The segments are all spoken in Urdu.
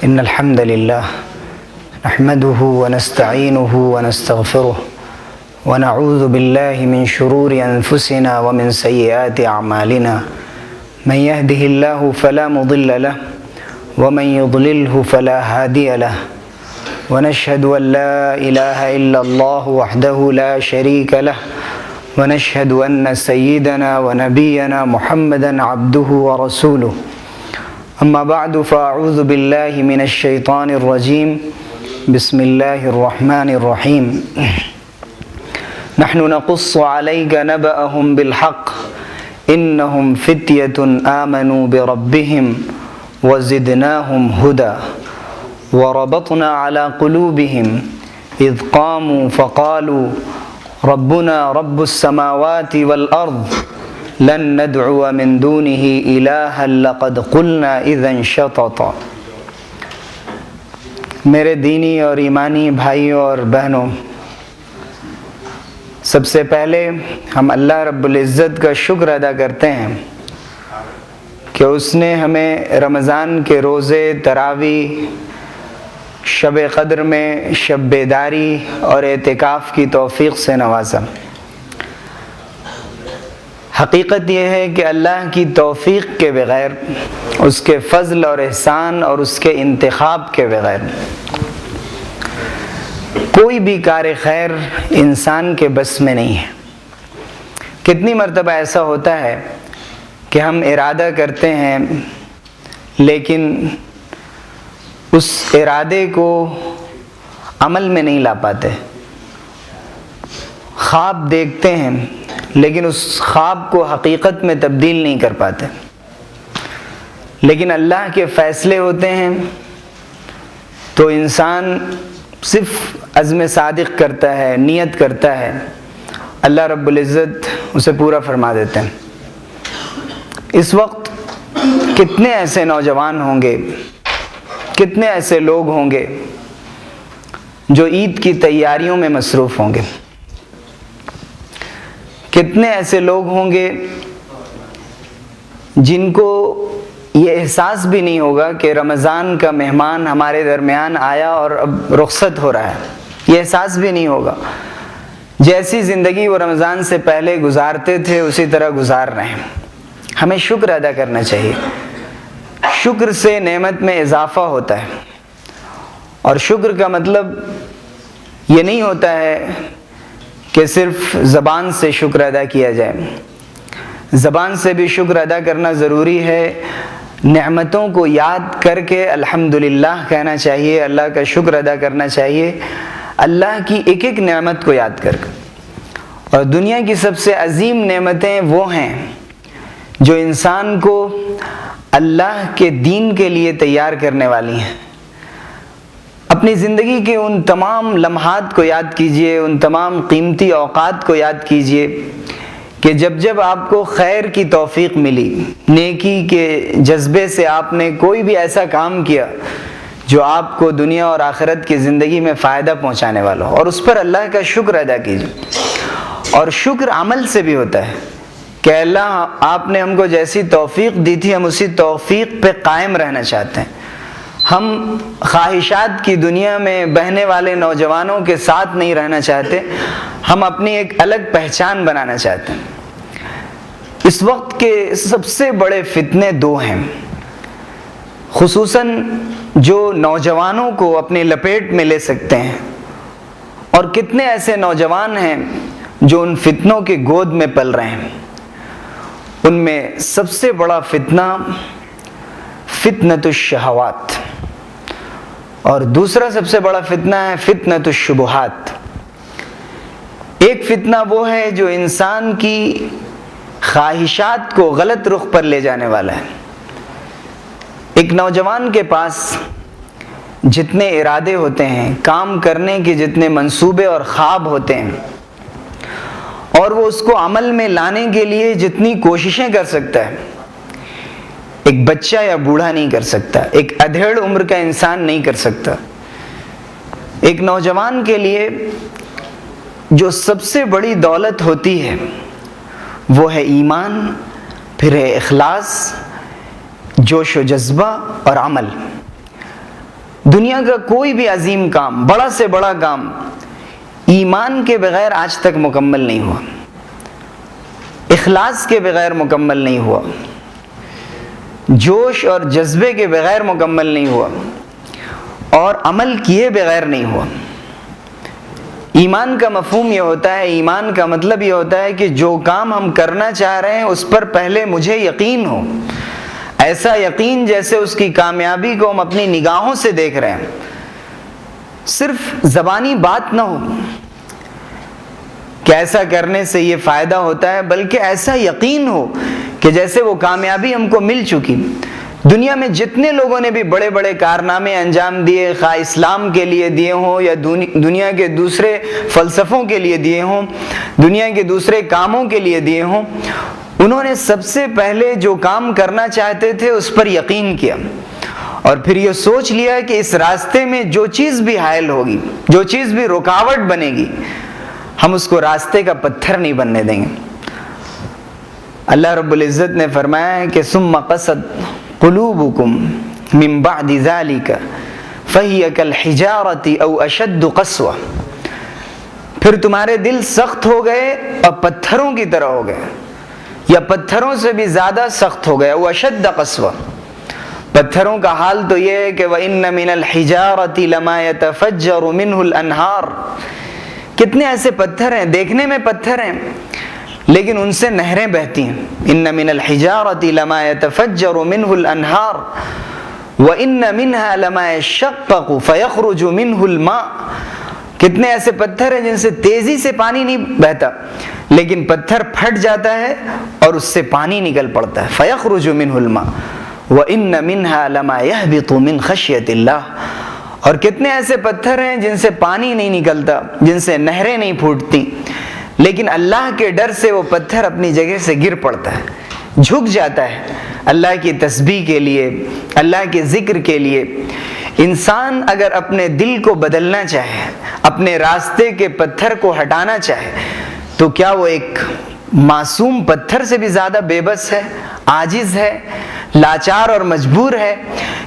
إن الحمد لله نحمده ونستعينه ونستغفره ونعوذ بالله من شرور أنفسنا ومن سيئات أعمالنا من يهده الله فلا مضل له ومن يضلله فلا هادي له ونشهد أن لا إله إلا الله وحده لا شريك له ونشهد أن سيدنا ونبينا محمدا عبده ورسوله أما بعد فأعوذ بالله من الشيطان الرجيم بسم الله الرحمن الرحيم نحن نقص عليك نبأهم بالحق إنهم فتية آمنوا بربهم وزدناهم هدى وربطنا على قلوبهم إذ قاموا فقالوا ربنا رب السماوات والأرض لن ندعو من دونه إلها لقد قلنا إذا شططا۔ میرے دینی اور ایمانی بھائیوں اور بہنوں، سب سے پہلے ہم اللہ رب العزت کا شکر ادا کرتے ہیں کہ اس نے ہمیں رمضان کے روزے، تراویح، شب قدر میں شب بیداری اور اعتکاف کی توفیق سے نوازا۔ حقیقت یہ ہے کہ اللہ کی توفیق کے بغیر، اس کے فضل اور احسان اور اس کے انتخاب کے بغیر کوئی بھی کار خیر انسان کے بس میں نہیں ہے۔ کتنی مرتبہ ایسا ہوتا ہے کہ ہم ارادہ کرتے ہیں لیکن اس ارادے کو عمل میں نہیں لا پاتے، خواب دیکھتے ہیں لیکن اس خواب کو حقیقت میں تبدیل نہیں کر پاتے، لیکن اللہ کے فیصلے ہوتے ہیں تو انسان صرف عزم صادق کرتا ہے، نیت کرتا ہے، اللہ رب العزت اسے پورا فرما دیتے ہیں۔ اس وقت کتنے ایسے نوجوان ہوں گے، کتنے ایسے لوگ ہوں گے جو عید کی تیاریوں میں مصروف ہوں گے، کتنے ایسے لوگ ہوں گے جن کو یہ احساس بھی نہیں ہوگا کہ رمضان کا مہمان ہمارے درمیان آیا اور اب رخصت ہو رہا ہے، یہ احساس بھی نہیں ہوگا۔ جیسی زندگی وہ رمضان سے پہلے گزارتے تھے اسی طرح گزار رہے ہیں۔ ہمیں شکر ادا کرنا چاہیے، شکر سے نعمت میں اضافہ ہوتا ہے، اور شکر کا مطلب یہ نہیں ہوتا ہے کہ صرف زبان سے شکر ادا کیا جائے، زبان سے بھی شکر ادا کرنا ضروری ہے، نعمتوں کو یاد کر کے الحمدللہ کہنا چاہیے، اللہ کا شکر ادا کرنا چاہیے، اللہ کی ایک ایک نعمت کو یاد کر کے۔ اور دنیا کی سب سے عظیم نعمتیں وہ ہیں جو انسان کو اللہ کے دین کے لیے تیار کرنے والی ہیں۔ اپنی زندگی کے ان تمام لمحات کو یاد کیجئے، ان تمام قیمتی اوقات کو یاد کیجئے کہ جب جب آپ کو خیر کی توفیق ملی، نیکی کے جذبے سے آپ نے کوئی بھی ایسا کام کیا جو آپ کو دنیا اور آخرت کی زندگی میں فائدہ پہنچانے والا ہو، اور اس پر اللہ کا شکر ادا کیجئے۔ اور شکر عمل سے بھی ہوتا ہے کہ اللہ آپ نے ہم کو جیسی توفیق دی تھی ہم اسی توفیق پہ قائم رہنا چاہتے ہیں۔ ہم خواہشات کی دنیا میں بہنے والے نوجوانوں کے ساتھ نہیں رہنا چاہتے، ہم اپنی ایک الگ پہچان بنانا چاہتے ہیں۔ اس وقت کے سب سے بڑے فتنے دو ہیں، خصوصاً جو نوجوانوں کو اپنی لپیٹ میں لے سکتے ہیں، اور کتنے ایسے نوجوان ہیں جو ان فتنوں کی گود میں پل رہے ہیں۔ ان میں سب سے بڑا فتنہ فتنۃ الشہوات، اور دوسرا سب سے بڑا فتنہ ہے فتنۃ الشبہات۔ ایک فتنہ وہ ہے جو انسان کی خواہشات کو غلط رخ پر لے جانے والا ہے۔ ایک نوجوان کے پاس جتنے ارادے ہوتے ہیں، کام کرنے کے جتنے منصوبے اور خواب ہوتے ہیں، اور وہ اس کو عمل میں لانے کے لیے جتنی کوششیں کر سکتا ہے، ایک بچہ یا بوڑھا نہیں کر سکتا، ایک ادھیڑ عمر کا انسان نہیں کر سکتا۔ ایک نوجوان کے لیے جو سب سے بڑی دولت ہوتی ہے وہ ہے ایمان، پھر ہے اخلاص، جوش و جذبہ اور عمل۔ دنیا کا کوئی بھی عظیم کام، بڑا سے بڑا کام، ایمان کے بغیر آج تک مکمل نہیں ہوا، اخلاص کے بغیر مکمل نہیں ہوا، جوش اور جذبے کے بغیر مکمل نہیں ہوا، اور عمل کیے بغیر نہیں ہوا۔ ایمان کا مفہوم یہ ہوتا ہے، ایمان کا مطلب یہ ہوتا ہے کہ جو کام ہم کرنا چاہ رہے ہیں اس پر پہلے مجھے یقین ہو، ایسا یقین جیسے اس کی کامیابی کو ہم اپنی نگاہوں سے دیکھ رہے ہیں، صرف زبانی بات نہ ہو کہ ایسا کرنے سے یہ فائدہ ہوتا ہے، بلکہ ایسا یقین ہو کہ جیسے وہ کامیابی ہم کو مل چکی۔ دنیا میں جتنے لوگوں نے بھی بڑے بڑے کارنامے انجام دیے، خواہ اسلام کے لیے دیے ہوں یا دنیا کے دوسرے فلسفوں کے لیے دیے ہوں، دنیا کے دوسرے کاموں کے لیے دیے ہوں، انہوں نے سب سے پہلے جو کام کرنا چاہتے تھے اس پر یقین کیا، اور پھر یہ سوچ لیا کہ اس راستے میں جو چیز بھی حائل ہوگی، جو چیز بھی رکاوٹ بنے گی، ہم اس کو راستے کا پتھر نہیں بننے دیں گے۔ اللہ رب العزت نے فرمایا ہے کہ ثم قست قلوبکم من بعد ذلک فہی کالحجارۃ او اشد قسوہ، پھر تمہارے دل سخت ہو گئے اور پتھروں کی طرح ہو گئے، یا پتھروں سے بھی زیادہ سخت ہو گئے، او اشد قسوہ۔ پتھروں کا حال تو یہ ہے کہ وَإِنَّ مِنَ الْحِجَارَةِ لَمَا يَتَفَجَّرُ مِنْهُ الْأَنْهَارُ، کتنے ایسے پتھر ہیں، دیکھنے میں پتھر ہیں لیکن ان سے نہریں بہتی ہیں۔ إِنَّ مِنَ الْحِجَارَةِ لَمَا يَتَفَجَّرُ مِنْهُ الْأَنْهَارُ وَإِنَّ مِنْهَا لَمَا يَشَّقَّقُ فَيَخْرُجُ مِنْهُ الْمَاءُ، کتنے ایسے پتھر ہیں جن سے تیزی سے پانی نہیں بہتا، لیکن پتھر پھٹ جاتا ہے اور اس سے پانی نکل پڑتا ہے، فَيَخْرُجُ مِنْهُ الْمَاءُ وَإِنَّ مِنْهَا لَمَا يَهْبِطُ مِنْ خَشْيَةِ اللَّهِ، اور کتنے ایسے پتھر ہیں جن سے پانی نہیں نکلتا، جن سے نہریں نہیں پھوٹتی، لیکن اللہ کے ڈر سے وہ پتھر اپنی جگہ سے گر پڑتا ہے، جھک جاتا ہے اللہ کی تسبیح کے لیے، اللہ کے ذکر کے لیے۔ انسان اگر اپنے دل کو بدلنا چاہے، اپنے راستے کے پتھر کو ہٹانا چاہے، تو کیا وہ ایک معصوم پتھر سے بھی زیادہ بے بس ہے، عاجز ہے، لاچار اور مجبور ہے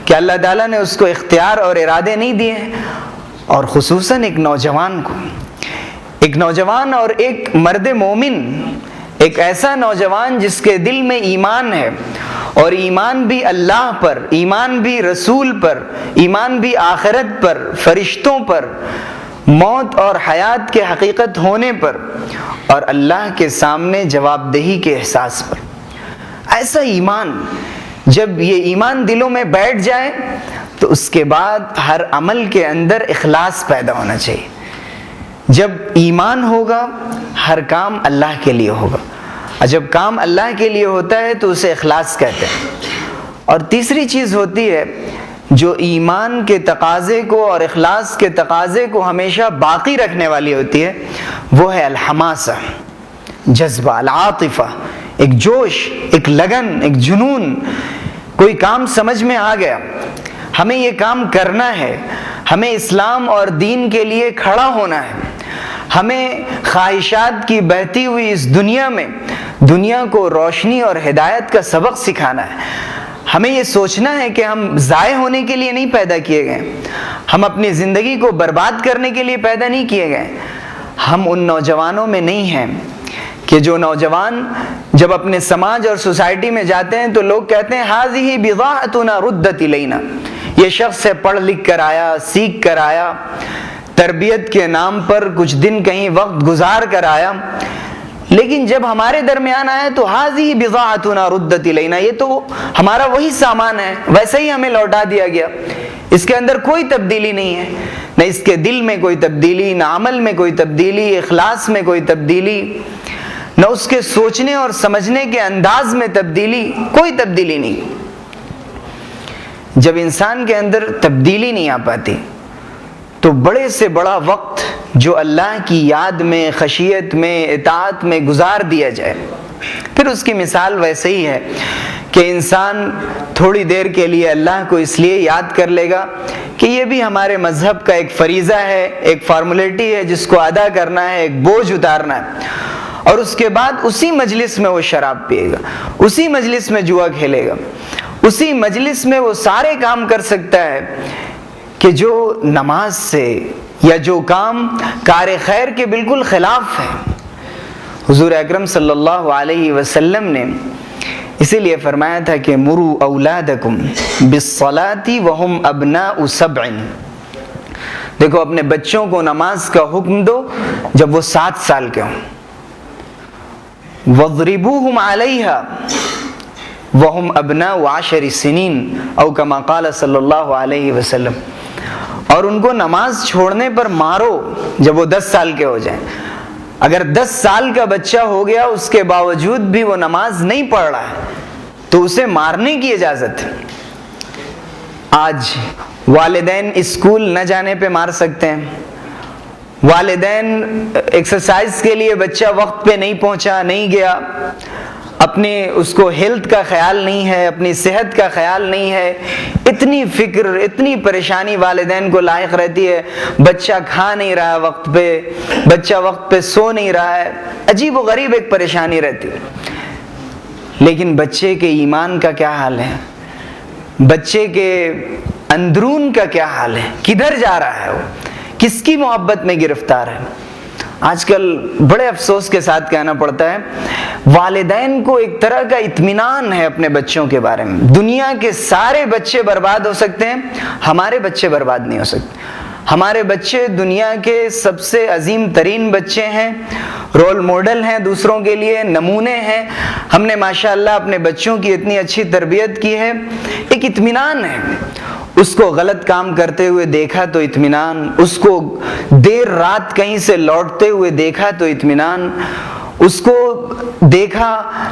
کہ اللہ تعالیٰ نے اس کو اختیار اور ارادے نہیں دیے ہیں؟ اور خصوصاً ایک نوجوان کو، ایک نوجوان اور ایک مرد مومن، ایک ایسا نوجوان جس کے دل میں ایمان ہے، اور ایمان بھی اللہ پر، ایمان بھی رسول پر، ایمان بھی آخرت پر، فرشتوں پر، موت اور حیات کے حقیقت ہونے پر، اور اللہ کے سامنے جواب دہی کے احساس پر۔ ایسا ایمان، جب یہ ایمان دلوں میں بیٹھ جائے تو اس کے بعد ہر عمل کے اندر اخلاص پیدا ہونا چاہیے۔ جب ایمان ہوگا ہر کام اللہ کے لیے ہوگا، اور جب کام اللہ کے لیے ہوتا ہے تو اسے اخلاص کہتے ہیں۔ اور تیسری چیز ہوتی ہے جو ایمان کے تقاضے کو اور اخلاص کے تقاضے کو ہمیشہ باقی رکھنے والی ہوتی ہے، وہ ہے الحماسہ، جذبہ، العاطفہ، ایک جوش، ایک لگن، ایک جنون۔ کوئی کام سمجھ میں آ گیا، ہمیں یہ کام کرنا ہے، ہمیں اسلام اور دین کے لیے کھڑا ہونا ہے، ہمیں خواہشات کی بہتی ہوئی اس دنیا میں دنیا کو روشنی اور ہدایت کا سبق سکھانا ہے۔ ہمیں یہ سوچنا ہے کہ ہم ضائع ہونے کے لیے نہیں پیدا کیے گئے، ہم اپنی زندگی کو برباد کرنے کے لیے پیدا نہیں کیے گئے۔ ہم ان نوجوانوں میں نہیں ہیں کہ جو نوجوان جب اپنے سماج اور سوسائٹی میں جاتے ہیں تو لوگ کہتے ہیں ہذہ بضاعتنا ردت الینا، یہ شخص ہے پڑھ لکھ کر آیا، سیکھ کر آیا، تربیت کے نام پر کچھ دن کہیں وقت گزار کر آیا، لیکن جب ہمارے درمیان آیا تو ہذہ بضاعتنا ردت الینا، یہ تو ہمارا وہی سامان ہے، ویسے ہی ہمیں لوٹا دیا گیا، اس کے اندر کوئی تبدیلی نہیں ہے، نہ اس کے دل میں کوئی تبدیلی، نہ عمل میں کوئی تبدیلی، اخلاص میں کوئی تبدیلی، نہ اس کے سوچنے اور سمجھنے کے انداز میں تبدیلی، کوئی تبدیلی نہیں۔ جب انسان کے اندر تبدیلی نہیں آ پاتی تو بڑے سے بڑا وقت جو اللہ کی یاد میں، خشیت میں، اطاعت میں گزار دیا جائے، پھر اس کی مثال ویسے ہی ہے کہ انسان تھوڑی دیر کے لیے اللہ کو اس لیے یاد کر لے گا کہ یہ بھی ہمارے مذہب کا ایک فریضہ ہے، ایک فارمولیٹی ہے جس کو ادا کرنا ہے، ایک بوجھ اتارنا ہے، اور اس کے بعد اسی مجلس میں وہ شراب پیے گا، اسی مجلس میں جوا کھیلے گا، اسی مجلس میں وہ سارے کام کر سکتا ہے کہ جو نماز سے یا جو کام کار خیر کے بالکل خلاف ہے. حضور اکرم صلی اللہ علیہ وسلم نے اسی لیے فرمایا تھا کہ مروا اولادکم بالصلاۃ وہم ابناء 7. دیکھو اپنے بچوں کو نماز کا حکم دو جب وہ 7 سال کے ہوں. وَاضْرِبُوهُمْ عَلَيْهَا وَهُمْ أَبْنَاءُ 10 سنين او كما قال صلی اللہ علیہ وسلم. اور ان کو نماز چھوڑنے پر مارو جب وہ 10 سال کے ہو جائیں. اگر 10 سال کا بچہ ہو گیا اس کے باوجود بھی وہ نماز نہیں پڑھ رہا ہے تو اسے مارنے کی اجازت ہے. آج والدین اسکول نہ جانے پہ مار سکتے ہیں. والدین ایکسرسائز کے لیے بچہ وقت پہ نہیں پہنچا, نہیں گیا, اپنے اس کو ہیلتھ کا خیال نہیں ہے, اپنی صحت کا خیال نہیں ہے, اتنی فکر اتنی پریشانی والدین کو لاحق رہتی ہے. بچہ کھا نہیں رہا وقت پہ, بچہ وقت پہ سو نہیں رہا ہے, عجیب و غریب ایک پریشانی رہتی ہے. لیکن بچے کے ایمان کا کیا حال ہے, بچے کے اندرون کا کیا حال ہے, کدھر جا رہا ہے وہ, کس کی محبت میں گرفتار ہے. آج کل بڑے افسوس کے ساتھ کہنا پڑتا ہے والدین کو ایک طرح کا اطمینان ہے اپنے بچوں کے بارے میں. دنیا کے سارے بچے برباد ہو سکتے ہیں, ہمارے بچے برباد نہیں ہو سکتے. ہمارے بچے دنیا کے سب سے عظیم ترین بچے ہیں, رول ماڈل ہیں دوسروں کے لیے, نمونے ہیں. ہم نے ماشاءاللہ اپنے بچوں کی اتنی اچھی تربیت کی ہے, ایک اطمینان ہے. اس کو غلط کام کرتے ہوئے دیکھا تو اطمینان, اس کو دیر رات کہیں سے لوٹتے ہوئے دیکھا تو اطمینان, اس کو دیکھا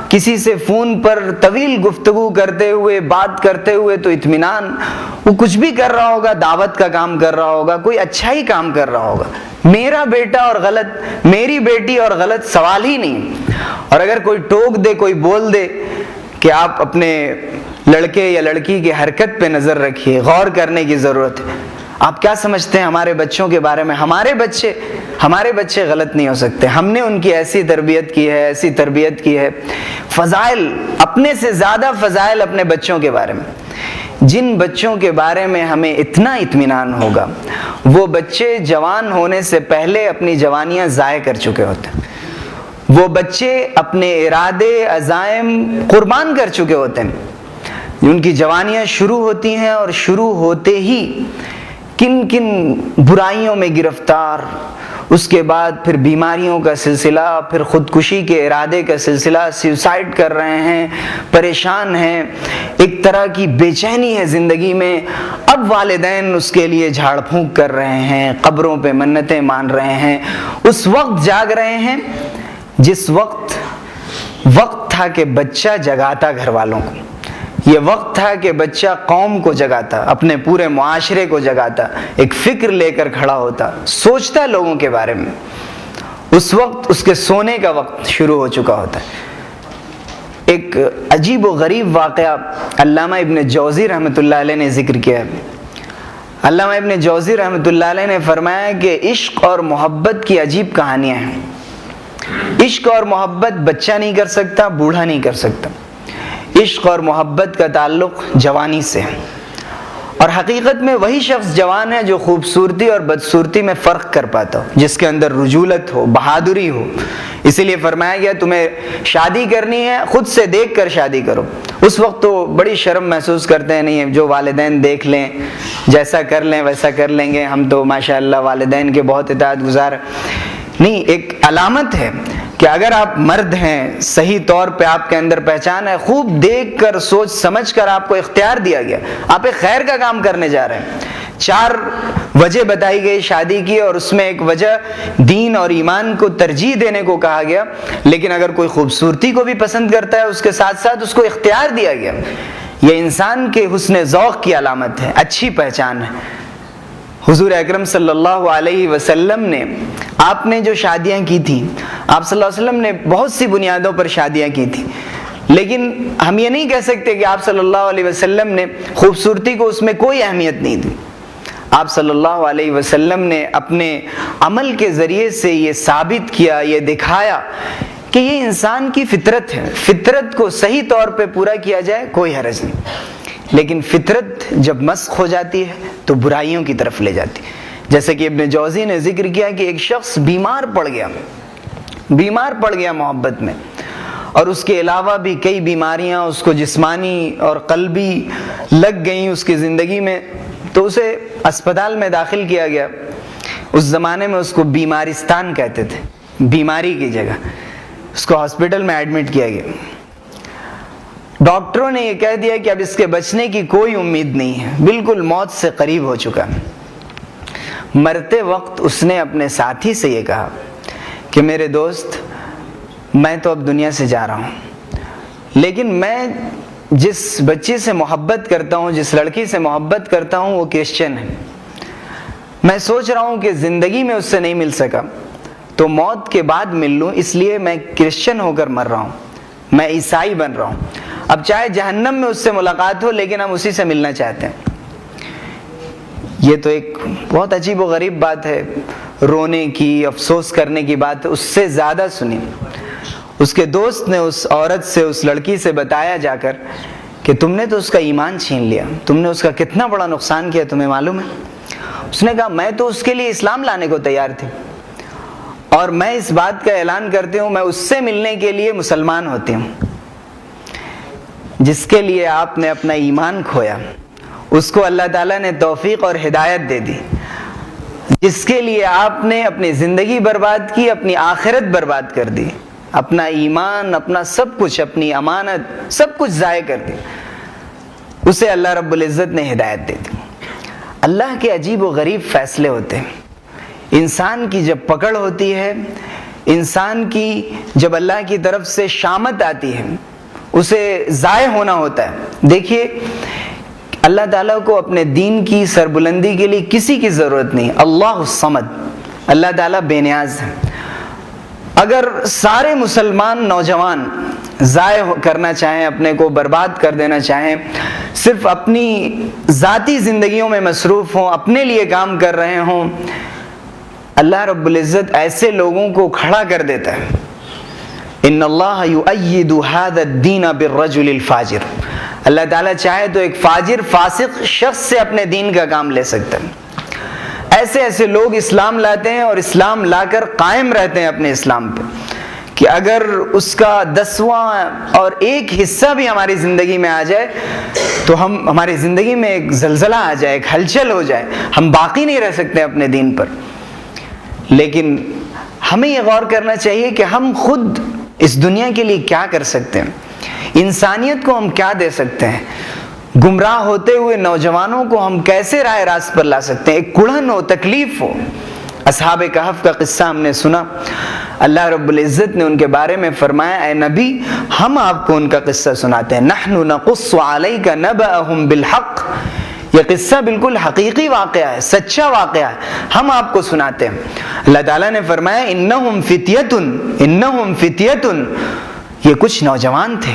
کسی سے فون پر طویل گفتگو کرتے ہوئے بات کرتے ہوئے تو اطمینان. وہ کچھ بھی کر رہا ہوگا, دعوت کا کام کر رہا ہوگا, کوئی اچھا ہی کام کر رہا ہوگا. میرا بیٹا اور غلط, میری بیٹی اور غلط سوال ہی نہیں. اور اگر کوئی ٹوک دے, کوئی بول دے کہ آپ اپنے لڑکے یا لڑکی کی حرکت پہ نظر رکھیے, غور کرنے کی ضرورت ہے. آپ کیا سمجھتے ہیں ہمارے بچوں کے بارے میں؟ ہمارے بچے غلط نہیں ہو سکتے. ہم نے ان کی ایسی تربیت کی ہے, ایسی تربیت کی ہے. فضائل, اپنے سے زیادہ فضائل اپنے بچوں کے بارے میں. جن بچوں کے بارے میں ہمیں اتنا اطمینان ہوگا وہ بچے جوان ہونے سے پہلے اپنی جوانیاں ضائع کر چکے ہوتے ہیں. وہ بچے اپنے ارادے عزائم قربان کر چکے ہوتے ہیں. ان کی جوانیاں شروع ہوتی ہیں اور شروع ہوتے ہی کن کن برائیوں میں گرفتار, اس کے بعد پھر بیماریوں کا سلسلہ, پھر خودکشی کے ارادے کا سلسلہ, سیوسائڈ کر رہے ہیں, پریشان ہیں, ایک طرح کی بے چینی ہے زندگی میں. اب والدین اس کے لیے جھاڑ پھونک کر رہے ہیں, قبروں پہ منتیں مان رہے ہیں. اس وقت جاگ رہے ہیں جس وقت تھا کہ بچہ جگاتا گھر والوں کو. یہ وقت تھا کہ بچہ قوم کو جگاتا, اپنے پورے معاشرے کو جگاتا, ایک فکر لے کر کھڑا ہوتا, سوچتا لوگوں کے بارے میں. اس وقت اس کے سونے کا وقت شروع ہو چکا ہوتا ہے. ایک عجیب و غریب واقعہ علامہ ابن جوزی رحمۃ اللہ علیہ نے ذکر کیا ہے. علامہ ابن جوزی رحمۃ اللہ علیہ نے فرمایا کہ عشق اور محبت کی عجیب کہانیاں ہیں. عشق اور محبت بچہ نہیں کر سکتا, بوڑھا نہیں کر سکتا. عشق اور محبت کا تعلق جوانی سے ہے, اور حقیقت میں وہی شخص جوان ہے جو خوبصورتی اور بدصورتی میں فرق کر پاتا ہو, جس کے اندر رجولت ہو, بہادری ہو. اسی لیے فرمایا گیا تمہیں شادی کرنی ہے خود سے دیکھ کر شادی کرو. اس وقت تو بڑی شرم محسوس کرتے ہیں, نہیں جو والدین دیکھ لیں, جیسا کر لیں ویسا کر لیں گے, ہم تو ماشاءاللہ والدین کے بہت اطاعت گزار. نہیں, ایک علامت ہے کہ اگر آپ مرد ہیں, صحیح طور پہ آپ کے اندر پہچان ہے, خوب دیکھ کر سوچ سمجھ کر آپ کو اختیار دیا گیا, آپ ایک خیر کا کام کرنے جا رہے ہیں. 4 وجہ بتائی گئی شادی کی, اور اس میں ایک وجہ دین اور ایمان کو ترجیح دینے کو کہا گیا. لیکن اگر کوئی خوبصورتی کو بھی پسند کرتا ہے اس کے ساتھ ساتھ اس کو اختیار دیا گیا. یہ انسان کے حسن ذوق کی علامت ہے, اچھی پہچان ہے. حضور اکرم صلی اللہ علیہ وسلم نے, آپ نے جو شادیاں کی تھیں, آپ صلی اللہ علیہ وسلم نے بہت سی بنیادوں پر شادیاں کی تھیں. لیکن ہم یہ نہیں کہہ سکتے کہ آپ صلی اللہ علیہ وسلم نے خوبصورتی کو اس میں کوئی اہمیت نہیں دی. آپ صلی اللہ علیہ وسلم نے اپنے عمل کے ذریعے سے یہ ثابت کیا, یہ دکھایا کہ یہ انسان کی فطرت ہے. فطرت کو صحیح طور پہ پورا کیا جائے کوئی حرج نہیں. لیکن فطرت جب مسخ ہو جاتی ہے تو برائیوں کی طرف لے جاتی ہے. جیسے کہ ابن جوزی نے ذکر کیا کہ ایک شخص بیمار پڑ گیا محبت میں، اور اس کے علاوہ بھی کئی بیماریاں اس کو جسمانی اور قلبی لگ گئیں اس کی زندگی میں، تو اسے اسپتال میں داخل کیا گیا. اس زمانے میں اس کو بیمارستان کہتے تھے، بیماری کی جگہ. اس کو ہاسپٹل میں ایڈمٹ کیا گیا. ڈاکٹروں نے یہ کہہ دیا کہ اب اس کے بچنے کی کوئی امید نہیں ہے، بالکل موت سے قریب ہو چکا. مرتے وقت اس نے اپنے ساتھی سے یہ کہا کہ میرے دوست، میں تو اب دنیا سے جا رہا ہوں، لیکن میں جس بچی سے محبت کرتا ہوں، جس لڑکی سے محبت کرتا ہوں، وہ کرسچن ہے. میں سوچ رہا ہوں کہ زندگی میں اس سے نہیں مل سکا تو موت کے بعد مل لوں، اس لیے میں کرسچن ہو کر مر رہا ہوں، میں عیسائی بن رہا ہوں. اب چاہے جہنم میں اس سے ملاقات ہو لیکن ہم اسی سے ملنا چاہتے ہیں. یہ تو ایک بہت عجیب و غریب بات ہے، رونے کی، افسوس کرنے کی بات ہے. اس سے زیادہ سنی، اس کے دوست نے اس عورت سے، اس لڑکی سے بتایا جا کر کہ تم نے تو اس کا ایمان چھین لیا، تم نے اس کا کتنا بڑا نقصان کیا، تمہیں معلوم ہے؟ اس نے کہا میں تو اس کے لیے اسلام لانے کو تیار تھی، اور میں اس بات کا اعلان کرتی ہوں میں اس سے ملنے کے لیے مسلمان ہوتی ہوں. جس کے لیے آپ نے اپنا ایمان کھویا اس کو اللہ تعالیٰ نے توفیق اور ہدایت دے دی. جس کے لیے آپ نے اپنی زندگی برباد کی، اپنی آخرت برباد کر دی، اپنا ایمان، اپنا سب کچھ، اپنی امانت، سب کچھ ضائع کر دی، اسے اللہ رب العزت نے ہدایت دے دی. اللہ کے عجیب و غریب فیصلے ہوتے ہیں. انسان کی جب پکڑ ہوتی ہے، انسان کی جب اللہ کی طرف سے شامت آتی ہے، اسے ضائع ہونا ہوتا ہے. دیکھیے اللہ تعالیٰ کو اپنے دین کی سربلندی کے لیے کسی کی ضرورت نہیں. اللہ الصمد، اللہ تعالیٰ بے نیاز ہے. اگر سارے مسلمان نوجوان ضائع کرنا چاہیں، اپنے کو برباد کر دینا چاہیں، صرف اپنی ذاتی زندگیوں میں مصروف ہوں، اپنے لیے کام کر رہے ہوں، اللہ رب العزت ایسے لوگوں کو کھڑا کر دیتا ہے. ان اللہ یؤید ھذا الدین بالرجل الفاجر. اللہ تعالیٰ چاہے تو ایک فاجر، فاسق شخص سے اپنے دین کا کام لے سکتا ہے. ایسے لوگ اسلام لاتے ہیں اور اسلام لا کر قائم رہتے ہیں اپنے اسلام پہ، کہ اگر اس کا 10واں اور ایک حصہ بھی ہماری زندگی میں آ جائے تو ہماری زندگی میں ایک زلزلہ آ جائے، ایک ہلچل ہو جائے، ہم باقی نہیں رہ سکتے اپنے دین پر. لیکن ہمیں یہ غور کرنا چاہیے کہ ہم خود اس دنیا کے لیے کیا کر سکتے ہیں، انسانیت کو ہم کیا دے سکتے ہیں، گمراہ ہوتے ہوئے نوجوانوں کو ہم کیسے راہ راست پر لا سکتے ہیں. ایک کڑھن ہو، تکلیف ہو. اصحاب کہف کا قصہ ہم نے سنا، اللہ رب العزت نے ان کے بارے میں فرمایا اے نبی ہم آپ کو ان کا قصہ سناتے ہیں. نحن نقص علیک نبأہم بالحق. یہ قصہ بالکل حقیقی واقعہ ہے، سچا واقعہ ہے، ہم آپ کو سناتے ہیں. اللہ تعالیٰ نے فرمایا انہم فتیۃ، یہ کچھ نوجوان تھے.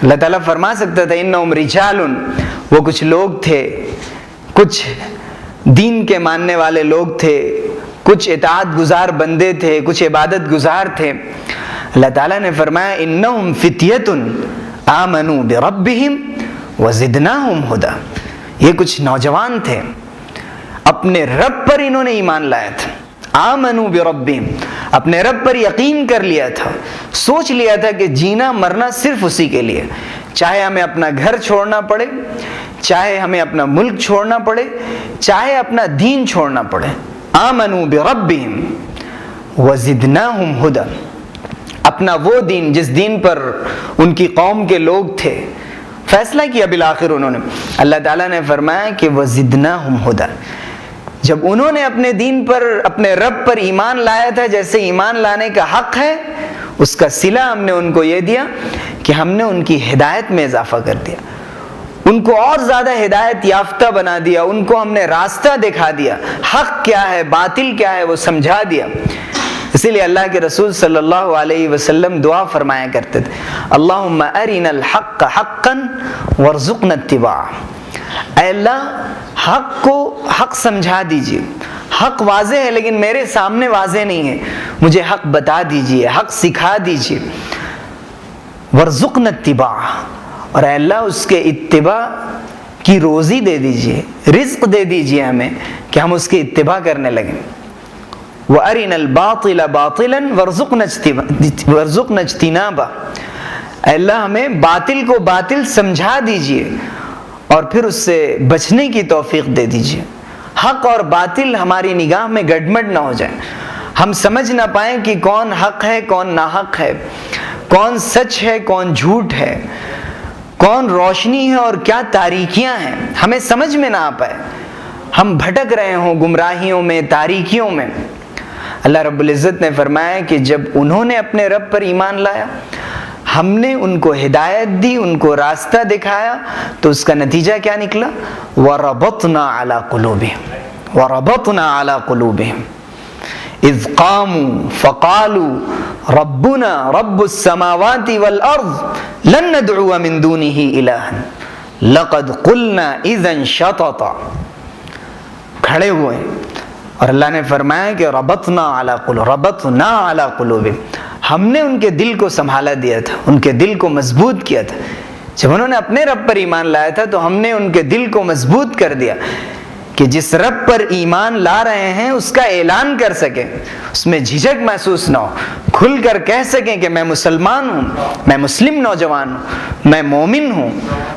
اللہ تعالیٰ فرما سکتا تھا انہم رجال، وہ کچھ لوگ تھے، کچھ دین کے ماننے والے لوگ تھے، کچھ اطاعت گزار بندے تھے، کچھ عبادت گزار تھے. اللہ تعالیٰ نے فرمایا انہم فتیۃ آمنوا بربہم وزدناہم ہدی. یہ کچھ نوجوان تھے، اپنے رب پر انہوں نے ایمان لایا تھا. آمنوا بربہم، اپنے رب پر یقین کر لیا تھا، سوچ لیا تھا کہ جینا مرنا صرف اسی کے لیے، چاہے ہمیں اپنا گھر چھوڑنا پڑے، چاہے ہمیں اپنا ملک چھوڑنا پڑے، چاہے اپنا دین چھوڑنا پڑے. آمنوا بربہم وزدناہم ہدی، اپنا وہ دین جس دین پر ان کی قوم کے لوگ تھے فیصلہ کیا بالآخر انہوں نے. اللہ تعالیٰ نے فرمایا کہ وزدناہم ہدی. جب انہوں نے اپنے دین پر، اپنے رب پر ایمان لایا تھا جیسے ایمان لانے کا حق ہے، اس کا صلہ ہم نے ان کو یہ دیا کہ ہم نے ان کی ہدایت میں اضافہ کر دیا، ان کو اور زیادہ ہدایت یافتہ بنا دیا، ان کو ہم نے راستہ دکھا دیا، حق کیا ہے باطل کیا ہے وہ سمجھا دیا. اسی لیے اللہ کے رسول صلی اللہ علیہ وسلم دعا فرمایا کرتے تھے اللہم ارنا الحق حقا وارزقنا اتباعہ. اے اللہ حق کو حق سمجھا دیجیے، حق واضح ہے لیکن میرے سامنے واضح نہیں ہے، مجھے حق بتا دیجیے، حق سکھا دیجیے. وارزقنا اتباعہ، اور اے اللہ اس کے اتباع کی روزی دے دیجئے، رزق دے دیجئے ہمیں کہ ہم اس کی اتباع کرنے لگیں۔ وَأَرِنَا الْبَاطِلَ بَاطِلًا وَارْزُقْنَا اجْتِنَابَهُ، اے اللہ ہمیں باطل کو باطل سمجھا دیجئے اور پھر اس سے بچنے کی توفیق دے دیجئے۔ حق اور باطل ہماری نگاہ میں گڈمڈ نہ ہو جائے، ہم سمجھ نہ پائیں کہ کون حق ہے کون ناحق ہے، کون سچ ہے کون جھوٹ ہے، کون روشنی ہے اور کیا تاریکیاں ہیں، ہمیں سمجھ میں نہ آ پائے، ہم بھٹک رہے ہوں گمراہیوں میں، تاریکیوں میں۔ اللہ رب العزت نے فرمایا کہ جب انہوں نے اپنے رب پر ایمان لایا، ہم نے ان کو ہدایت دی، ان کو راستہ دکھایا، تو اس کا نتیجہ کیا نکلا؟ وَرَبَطْنَا عَلَىٰ قُلُوبِهِمْ وَرَبَطْنَا عَلَىٰ قُلُوبِهِمْ إِذْ قَامُوا فَقَالُوا رَبُّنَا رَبُّ السَّمَاوَاتِ وَالْأَرْضِ لَن نَّدْعُوَ مِن دُونِهِ إِلَٰهًا لَقَدْ قُلْنَا إِذًا شَطَطًا، کھڑے ہوئے اور اللہ نے فرمایا کہ ربطنا علی قلوبہم، ہم نے ان کے دل کو سنبھالا دیا تھا، ان کے دل کو مضبوط کیا تھا۔ جب انہوں نے اپنے رب پر ایمان لایا تھا تو ہم نے ان کے دل کو مضبوط کر دیا کہ جس رب پر ایمان لا رہے ہیں اس کا اعلان کر سکیں، اس میں جھجک محسوس نہ ہو، کھل کر کہہ سکیں کہ میں مسلمان ہوں، میں مسلم نوجوان ہوں، میں مومن ہوں،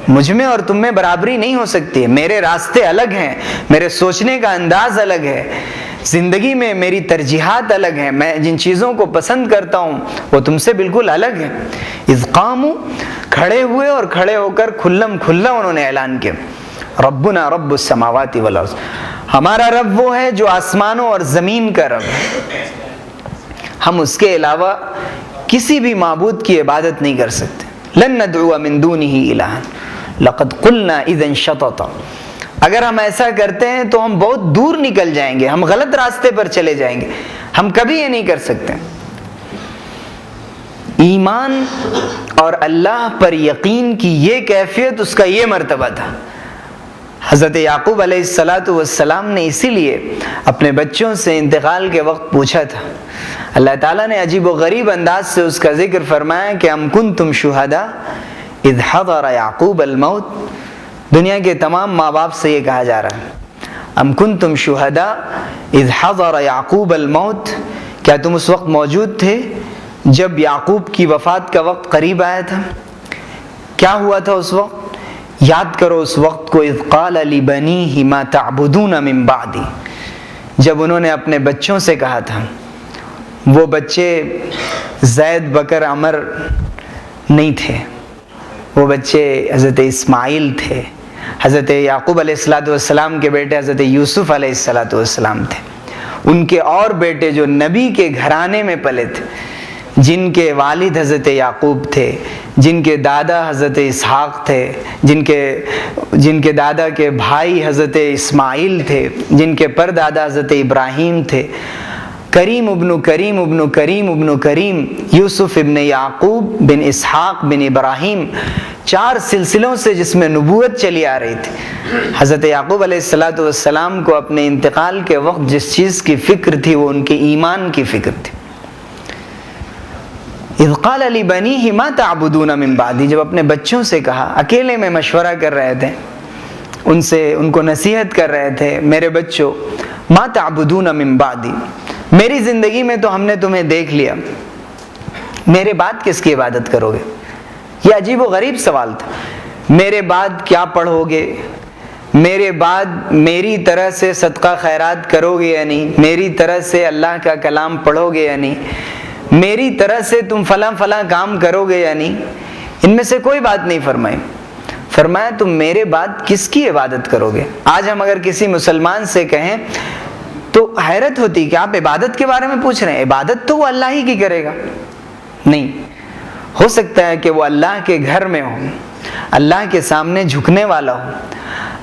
مجھ میں اور تم میں برابری نہیں ہو سکتی ہے، میرے راستے الگ ہیں، میرے سوچنے کا انداز الگ ہے، زندگی میں میری ترجیحات الگ ہیں، میں جن چیزوں کو پسند کرتا ہوں وہ تم سے بالکل الگ ہیں۔ اذ قاموا، کھڑے ہوئے اور کھڑے ہو کر کھلم کھلا انہوں نے اعلان کیا، ربنا رب السماوات والارض، ہمارا رب وہ ہے جو آسمانوں اور زمین کا رب ہے، ہم اس کے علاوہ کسی بھی معبود کی عبادت نہیں کر سکتے۔ لن ندعو من دونه الہا لقد قلنا اذا شططا، اگر ہم ایسا کرتے ہیں تو ہم بہت دور نکل جائیں گے، ہم غلط راستے پر چلے جائیں گے، ہم کبھی یہ نہیں کر سکتے۔ ایمان اور اللہ پر یقین کی یہ کیفیت، اس کا یہ مرتبہ تھا۔ حضرت یعقوب علیہ السلام نے اسی لیے اپنے بچوں سے انتقال کے وقت پوچھا تھا، اللہ تعالیٰ نے عجیب و غریب انداز سے اس کا ذکر فرمایا کہ ام کنتم شہداء اذ حضر یعقوب الموت، دنیا کے تمام ماں باپ سے یہ کہا جا رہا ہے، ام کنتم شہداء اذ حضر یعقوب الموت، کیا تم اس وقت موجود تھے جب یعقوب کی وفات کا وقت قریب آیا تھا؟ کیا ہوا تھا اس وقت؟ یاد کرو اس وقت کو، اذ قال لبنیہ ما تعبدون من بعدی، جب انہوں نے اپنے بچوں سے کہا تھا، وہ بچے زید بکر عمر نہیں تھے، وہ بچے حضرت اسماعیل تھے، حضرت یعقوب علیہ السلام کے بیٹے حضرت یوسف علیہ السلام تھے، ان کے اور بیٹے جو نبی کے گھرانے میں پلے تھے، جن کے والد حضرت یعقوب تھے، جن کے دادا حضرت اسحاق تھے، جن کے دادا کے بھائی حضرت اسماعیل تھے، جن کے پردادا حضرت ابراہیم تھے، کریم ابن کریم ابن کریم ابن کریم، یوسف ابن یعقوب بن اسحاق بن ابراہیم، 4 سلسلوں سے جس میں نبوت چلی آ رہی تھی۔ حضرت یعقوب علیہ السلام کو اپنے انتقال کے وقت جس چیز کی فکر تھی وہ ان کے ایمان کی فکر تھی۔ اذ قال لبنیہ ما تعبدون من بعدی، جب اپنے بچوں سے کہا، اکیلے میں مشورہ کر رہے تھے، ان کو نصیحت کر رہے تھے، میرے بچوں ما تعبدون من بعدی، میری زندگی میں تو ہم نے تمہیں دیکھ لیا، میرے بعد کس کی عبادت کرو گے؟ یہ عجیب و غریب سوال تھا، میرے بعد کیا پڑھو گے؟ میرے بعد میری طرح سے صدقہ خیرات کرو گے یا نہیں؟ میری طرح سے اللہ کا کلام پڑھو گے یا نہیں؟ میری طرح سے تم فلاں فلاں کام کرو گے یا نہیں؟ ان میں سے کوئی بات نہیں فرمائی۔ فرمایا تم میرے بعد کس کی عبادت کرو گے؟ آج ہم اگر کسی مسلمان سے کہیں تو حیرت ہوتی کہ آپ عبادت کے بارے میں پوچھ رہے ہیں، عبادت تو وہ اللہ ہی کی کرے گا۔ نہیں، ہو سکتا ہے کہ وہ اللہ کے گھر میں ہو، اللہ کے سامنے جھکنے والا ہو،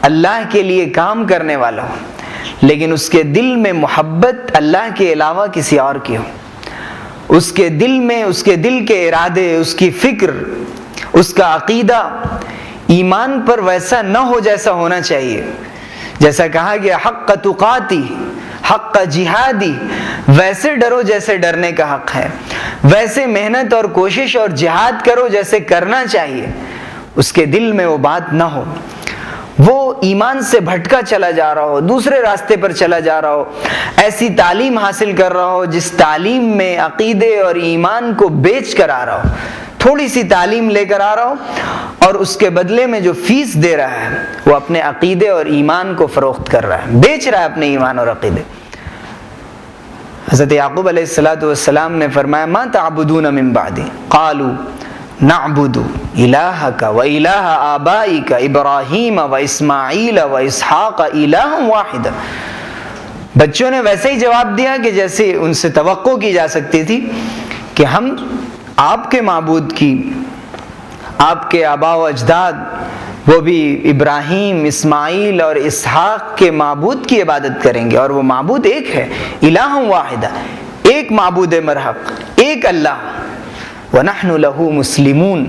اللہ کے لیے کام کرنے والا ہو، لیکن اس کے دل میں محبت اللہ کے علاوہ کسی اور کی ہو، اس کے دل میں، اس کے دل کے ارادے، اس کی فکر، اس کا عقیدہ ایمان پر ویسا نہ ہو جیسا ہونا چاہیے، جیسا کہا گیا حق تقاتی، حق جہادی، ویسے ڈرو جیسے ڈرنے کا حق ہے، ویسے محنت اور کوشش اور جہاد کرو جیسے کرنا چاہیے، اس کے دل میں وہ بات نہ ہو، وہ ایمان سے بھٹکا چلا جا رہا ہو، دوسرے راستے پر چلا جا رہا ہو، ایسی تعلیم حاصل کر رہا ہو جس تعلیم میں عقیدے اور ایمان کو بیچ کر آ رہا ہو، تھوڑی سی تعلیم لے کر آ رہا ہو اور اس کے بدلے میں جو فیس دے رہا ہے وہ اپنے عقیدے اور ایمان کو فروخت کر رہا ہے، بیچ رہا ہے اپنے ایمان اور عقیدے۔ حضرت یعقوب علیہ السلام نے فرمایا ما تعبدون من بعدی قالوا نعبد الہک و الہ آبائک ابراہیم و اسماعیل و اسحاق الہ واحد۔ بچوں نے ویسے ہی جواب دیا کہ جیسے ان سے توقع کی جا سکتی تھی کہ ہم آپ کے معبود کی، آپ کے آباء و اجداد وہ بھی ابراہیم، اسماعیل اور اسحاق کے معبود کی عبادت کریں گے، اور وہ معبود ایک ہے، الہ واحد، ایک معبود مرحق، ایک اللہ، وَنَحْنُ لَهُ مُسْلِمُونَ،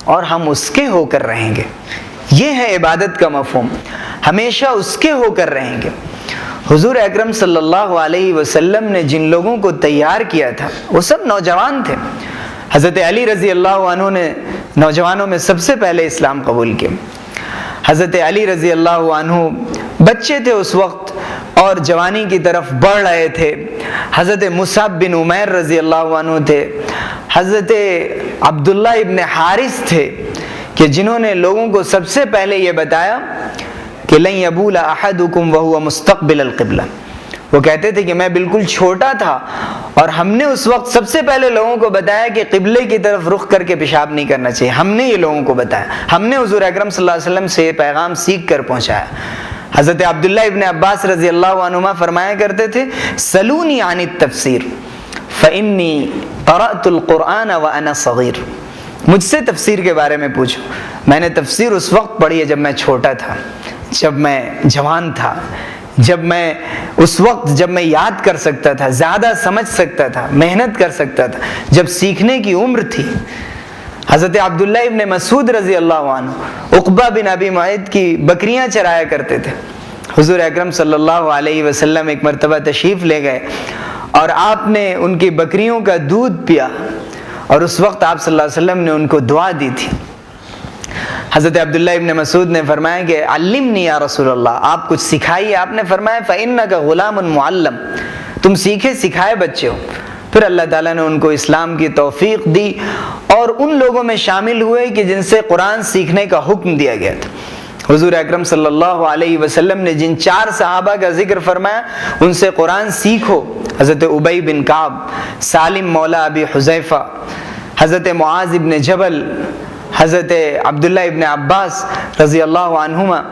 اور ہم اس کے ہو کر رہیں گے۔ یہ ہے عبادت کا مفہوم، ہمیشہ اس کے ہو کر رہیں گے۔ حضور اکرم صلی اللہ علیہ وسلم نے جن لوگوں کو تیار کیا تھا وہ سب نوجوان تھے۔ حضرت علی رضی اللہ عنہ نے نوجوانوں میں سب سے پہلے اسلام قبول کیا۔ حضرت علی رضی اللہ عنہ بچے تھے اس وقت اور جوانی کی طرف بڑھ رہے تھے۔ حضرت مصعب بن عمیر رضی اللہ عنہ تھے، حضرت عبداللہ ابن حارث تھے کہ جنہوں نے لوگوں کو سب سے پہلے یہ بتایا کہ لن یبول احدکم وہو مستقبل القبلہ۔ وہ کہتے تھے کہ میں بالکل چھوٹا تھا اور ہم نے اس وقت سب سے پہلے لوگوں کو بتایا کہ قبلے کی طرف رخ کر کے پیشاب نہیں کرنا چاہیے، ہم نے یہ لوگوں کو بتایا، ہم نے حضور اکرم صلی اللہ علیہ وسلم سے یہ پیغام سیکھ کر پہنچایا۔ حضرت عبداللہ ابن عباس رضی اللہ عنہما فرمایا کرتے تھے سلونی عن التفسیر فانی قرأت القرآن وانا صغیر، مجھ سے تفسیر کے بارے میں پوچھو، میں نے تفسیر اس وقت پڑھی ہے جب میں چھوٹا تھا، جب میں جوان تھا، جب میں یاد کر سکتا تھا، زیادہ سمجھ سکتا تھا، محنت کر سکتا تھا، جب سیکھنے کی عمر تھی۔ حضرت عبداللہ ابن مسعود رضی اللہ عنہ عقبہ بن ابی معیط کی بکریاں چرایا کرتے تھے۔ حضور اکرم صلی اللہ علیہ وسلم ایک مرتبہ تشریف لے گئے اور آپ نے ان کی بکریوں کا دودھ پیا، اور اس وقت آپ صلی اللہ علیہ وسلم نے ان کو دعا دی تھی۔ حضرت عبداللہ ابن مسعود نے فرمایا کہ علمنی یا رسول اللہ، آپ کچھ سکھائیے۔ آپ نے فرمایا فإنک غلام معلم، تم سیکھے سکھائے بچے ہو۔ پھر اللہ تعالیٰ نے ان کو اسلام کی توفیق دی اور ان لوگوں میں شامل ہوئے کہ جن سے قرآن سیکھنے کا حکم دیا گیا تھا۔ حضور اکرم صلی اللہ علیہ وسلم نے جن 4 صحابہ کا ذکر فرمایا ان سے قرآن سیکھو، حضرت ابی بن کعب، سالم مولا ابی حذیفہ، حضرت معاذ ابن جبل، حضرت عبداللہ ابن عباس رضی اللہ عنہما،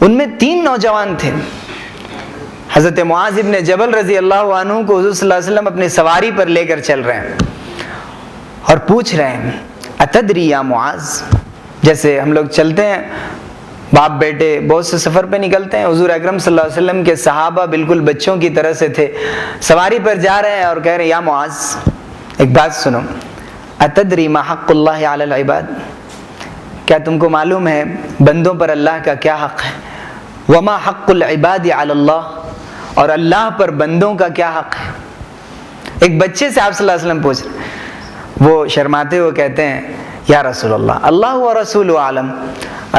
ان میں 3 نوجوان تھے۔ حضرت معاذ ابن جبل رضی اللہ عنہ کو حضور صلی اللہ علیہ وسلم اپنی سواری پر لے کر چل رہے ہیں اور پوچھ رہے ہیں اتدری یا معاذ، جیسے ہم لوگ چلتے ہیں باپ بیٹے بہت سے سفر پہ نکلتے ہیں، حضور اکرم صلی اللہ علیہ وسلم کے صحابہ بالکل بچوں کی طرح سے تھے، سواری پر جا رہے ہیں اور کہہ رہے ہیں یا معاذ ایک بات سنو، اتدری ما حق اللہ علی العباد، کیا تم کو معلوم ہے بندوں پر اللہ کا کیا حق ہے؟ وما حق العباد علی اللہ، اور اللہ پر بندوں کا کیا حق ہے؟ ایک بچے سے آپ صلی اللہ علیہ وسلم پوچھ رہے، وہ شرماتے ہوئے کہتے ہیں یا رسول اللہ اللہ و رسول عالم،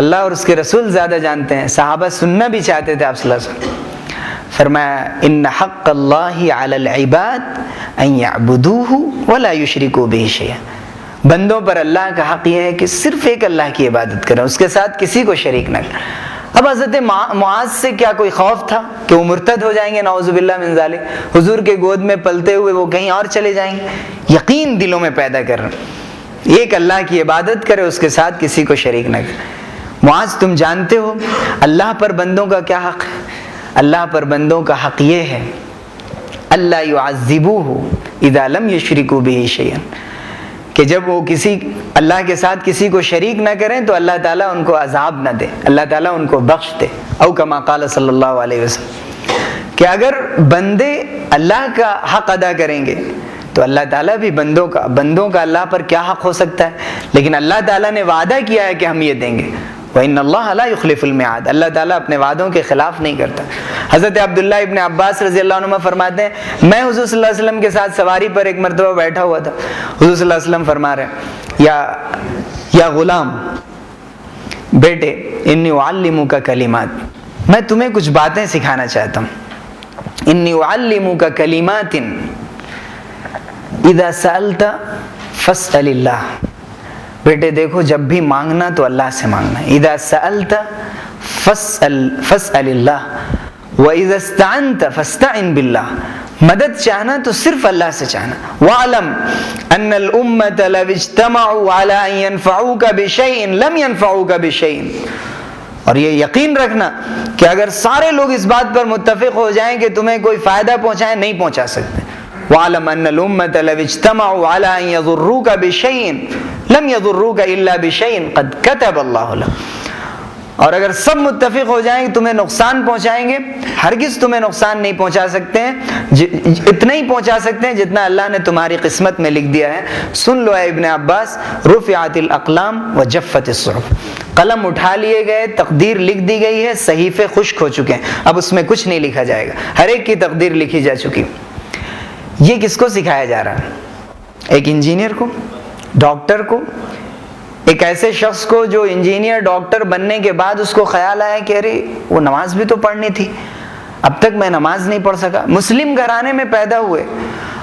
اللہ اور اس کے رسول زیادہ جانتے ہیں۔ صحابہ سننا بھی چاہتے تھے آپ صلی اللہ علیہ وسلم۔ فرمایا ان حق اللہ علی العباد ان یعبدوہ ولا یشرکوا بہ شیئا، بندوں پر اللہ کا حق یہ ہے کہ صرف ایک اللہ کی عبادت کریں، اس کے ساتھ کسی کو شریک نہ کریں۔ اب حضرت معاذ سے کیا کوئی خوف تھا کہ وہ مرتد ہو جائیں گے نعوذ باللہ من ذالک، حضور کے گود میں پلتے ہوئے وہ کہیں اور چلے جائیں گے؟ یقین دلوں میں پیدا کر رہے ہیں ایک اللہ کی عبادت کرے، اس کے ساتھ کسی کو شریک نہ کرے۔ معاذ تم جانتے ہو اللہ پر بندوں کا کیا حق ہے؟ اللہ پر بندوں کا حق یہ ہے اللہ یعذبوہ اذا لم یشرکوا بہ شیئا، کہ جب وہ اللہ کے ساتھ کسی کو شریک نہ کریں تو اللہ تعالیٰ ان کو عذاب نہ دے، اللہ تعالیٰ ان کو بخش دے، او کما قال صلی اللہ علیہ وسلم، کہ اگر بندے اللہ کا حق ادا کریں گے تو اللہ تعالیٰ بھی بندوں کا اللہ پر کیا حق ہو سکتا ہے؟ لیکن اللہ تعالیٰ نے وعدہ کیا ہے کہ ہم یہ دیں گے، وَإِنَّ اللَّهَ لَا يُخْلِفُ الْمِعَادَ، اللہ تعالیٰ اپنے وعدوں کے خلاف نہیں کرتا۔ حضرت عبداللہ ابن عباس رضی اللہ عنہ فرماتے ہیں میں حضور صلی اللہ علیہ وسلم کے ساتھ سواری پر ایک مرتبہ بیٹھا ہوا تھا، حضور صلی اللہ علیہ وسلم فرما رہے ہیں یا غلام بیٹے انی اعلمک کلمات، میں تمہیں کچھ باتیں سکھانا چاہتا ہوں. انی اعلمک کلمات اذا سألت فاسأل اللہ. بیٹے دیکھو جب بھی مانگنا تو اللہ سے مانگنا. اذا سألت فاسأل اللہ وَإِذَا اسْتَعَنْتَ فَاسْتَعِنْ بِاللَّهِ. مدد چاہنا تو صرف اللہ سے چاہنا. وَاعْلَمْ أَنَّ الْأُمَّةَ لَوْ اجْتَمَعُوا عَلَىٰ أَن يَنْفَعُوكَ بِشَيْءٍ لَمْ يَنْفَعُوكَ بِشَيْءٍ. اور یہ یقین رکھنا کہ اگر سارے لوگ اس بات پر متفق ہو جائیں کہ تمہیں کوئی فائدہ پہنچائیں نہیں پہنچا سکتے. وَاعْلَمْ أَنَّ الْأُمَّةَ لَوْ اجْتَمَعُوا عَلَىٰ أَن يَضُرُّوكَ بِشَيْءٍ لَمْ يَضُرُّوكَ إِلَّا بِشَيْءٍ قَدْ كَتَبَ اللَّهُ لَكَ. اور اگر سب متفق ہو جائیں کہ تمہیں نقصان پہنچائیں گے، ہرگز تمہیں نقصان نہیں پہنچا سکتے ہیں، اتنا ہی پہنچا سکتے ہیں جتنا اللہ نے تمہاری قسمت میں لکھ دیا ہے. سن لو اے ابن عباس، رفعت الاقلام وجفت الصحف. قلم اٹھا لیے گئے، تقدیر لکھ دی گئی ہے، صحیفے خشک ہو چکے ہیں، اب اس میں کچھ نہیں لکھا جائے گا، ہر ایک کی تقدیر لکھی جا چکی. یہ کس کو سکھایا جا رہا ہے؟ ایک انجینئر کو، ڈاکٹر کو، ایک ایسے شخص کو جو انجینئر ڈاکٹر بننے کے بعد اس کو خیال آیا کہ ارے وہ نماز بھی تو پڑھنی تھی، اب تک میں نماز نہیں پڑھ سکا. مسلم گھرانے میں پیدا ہوئے،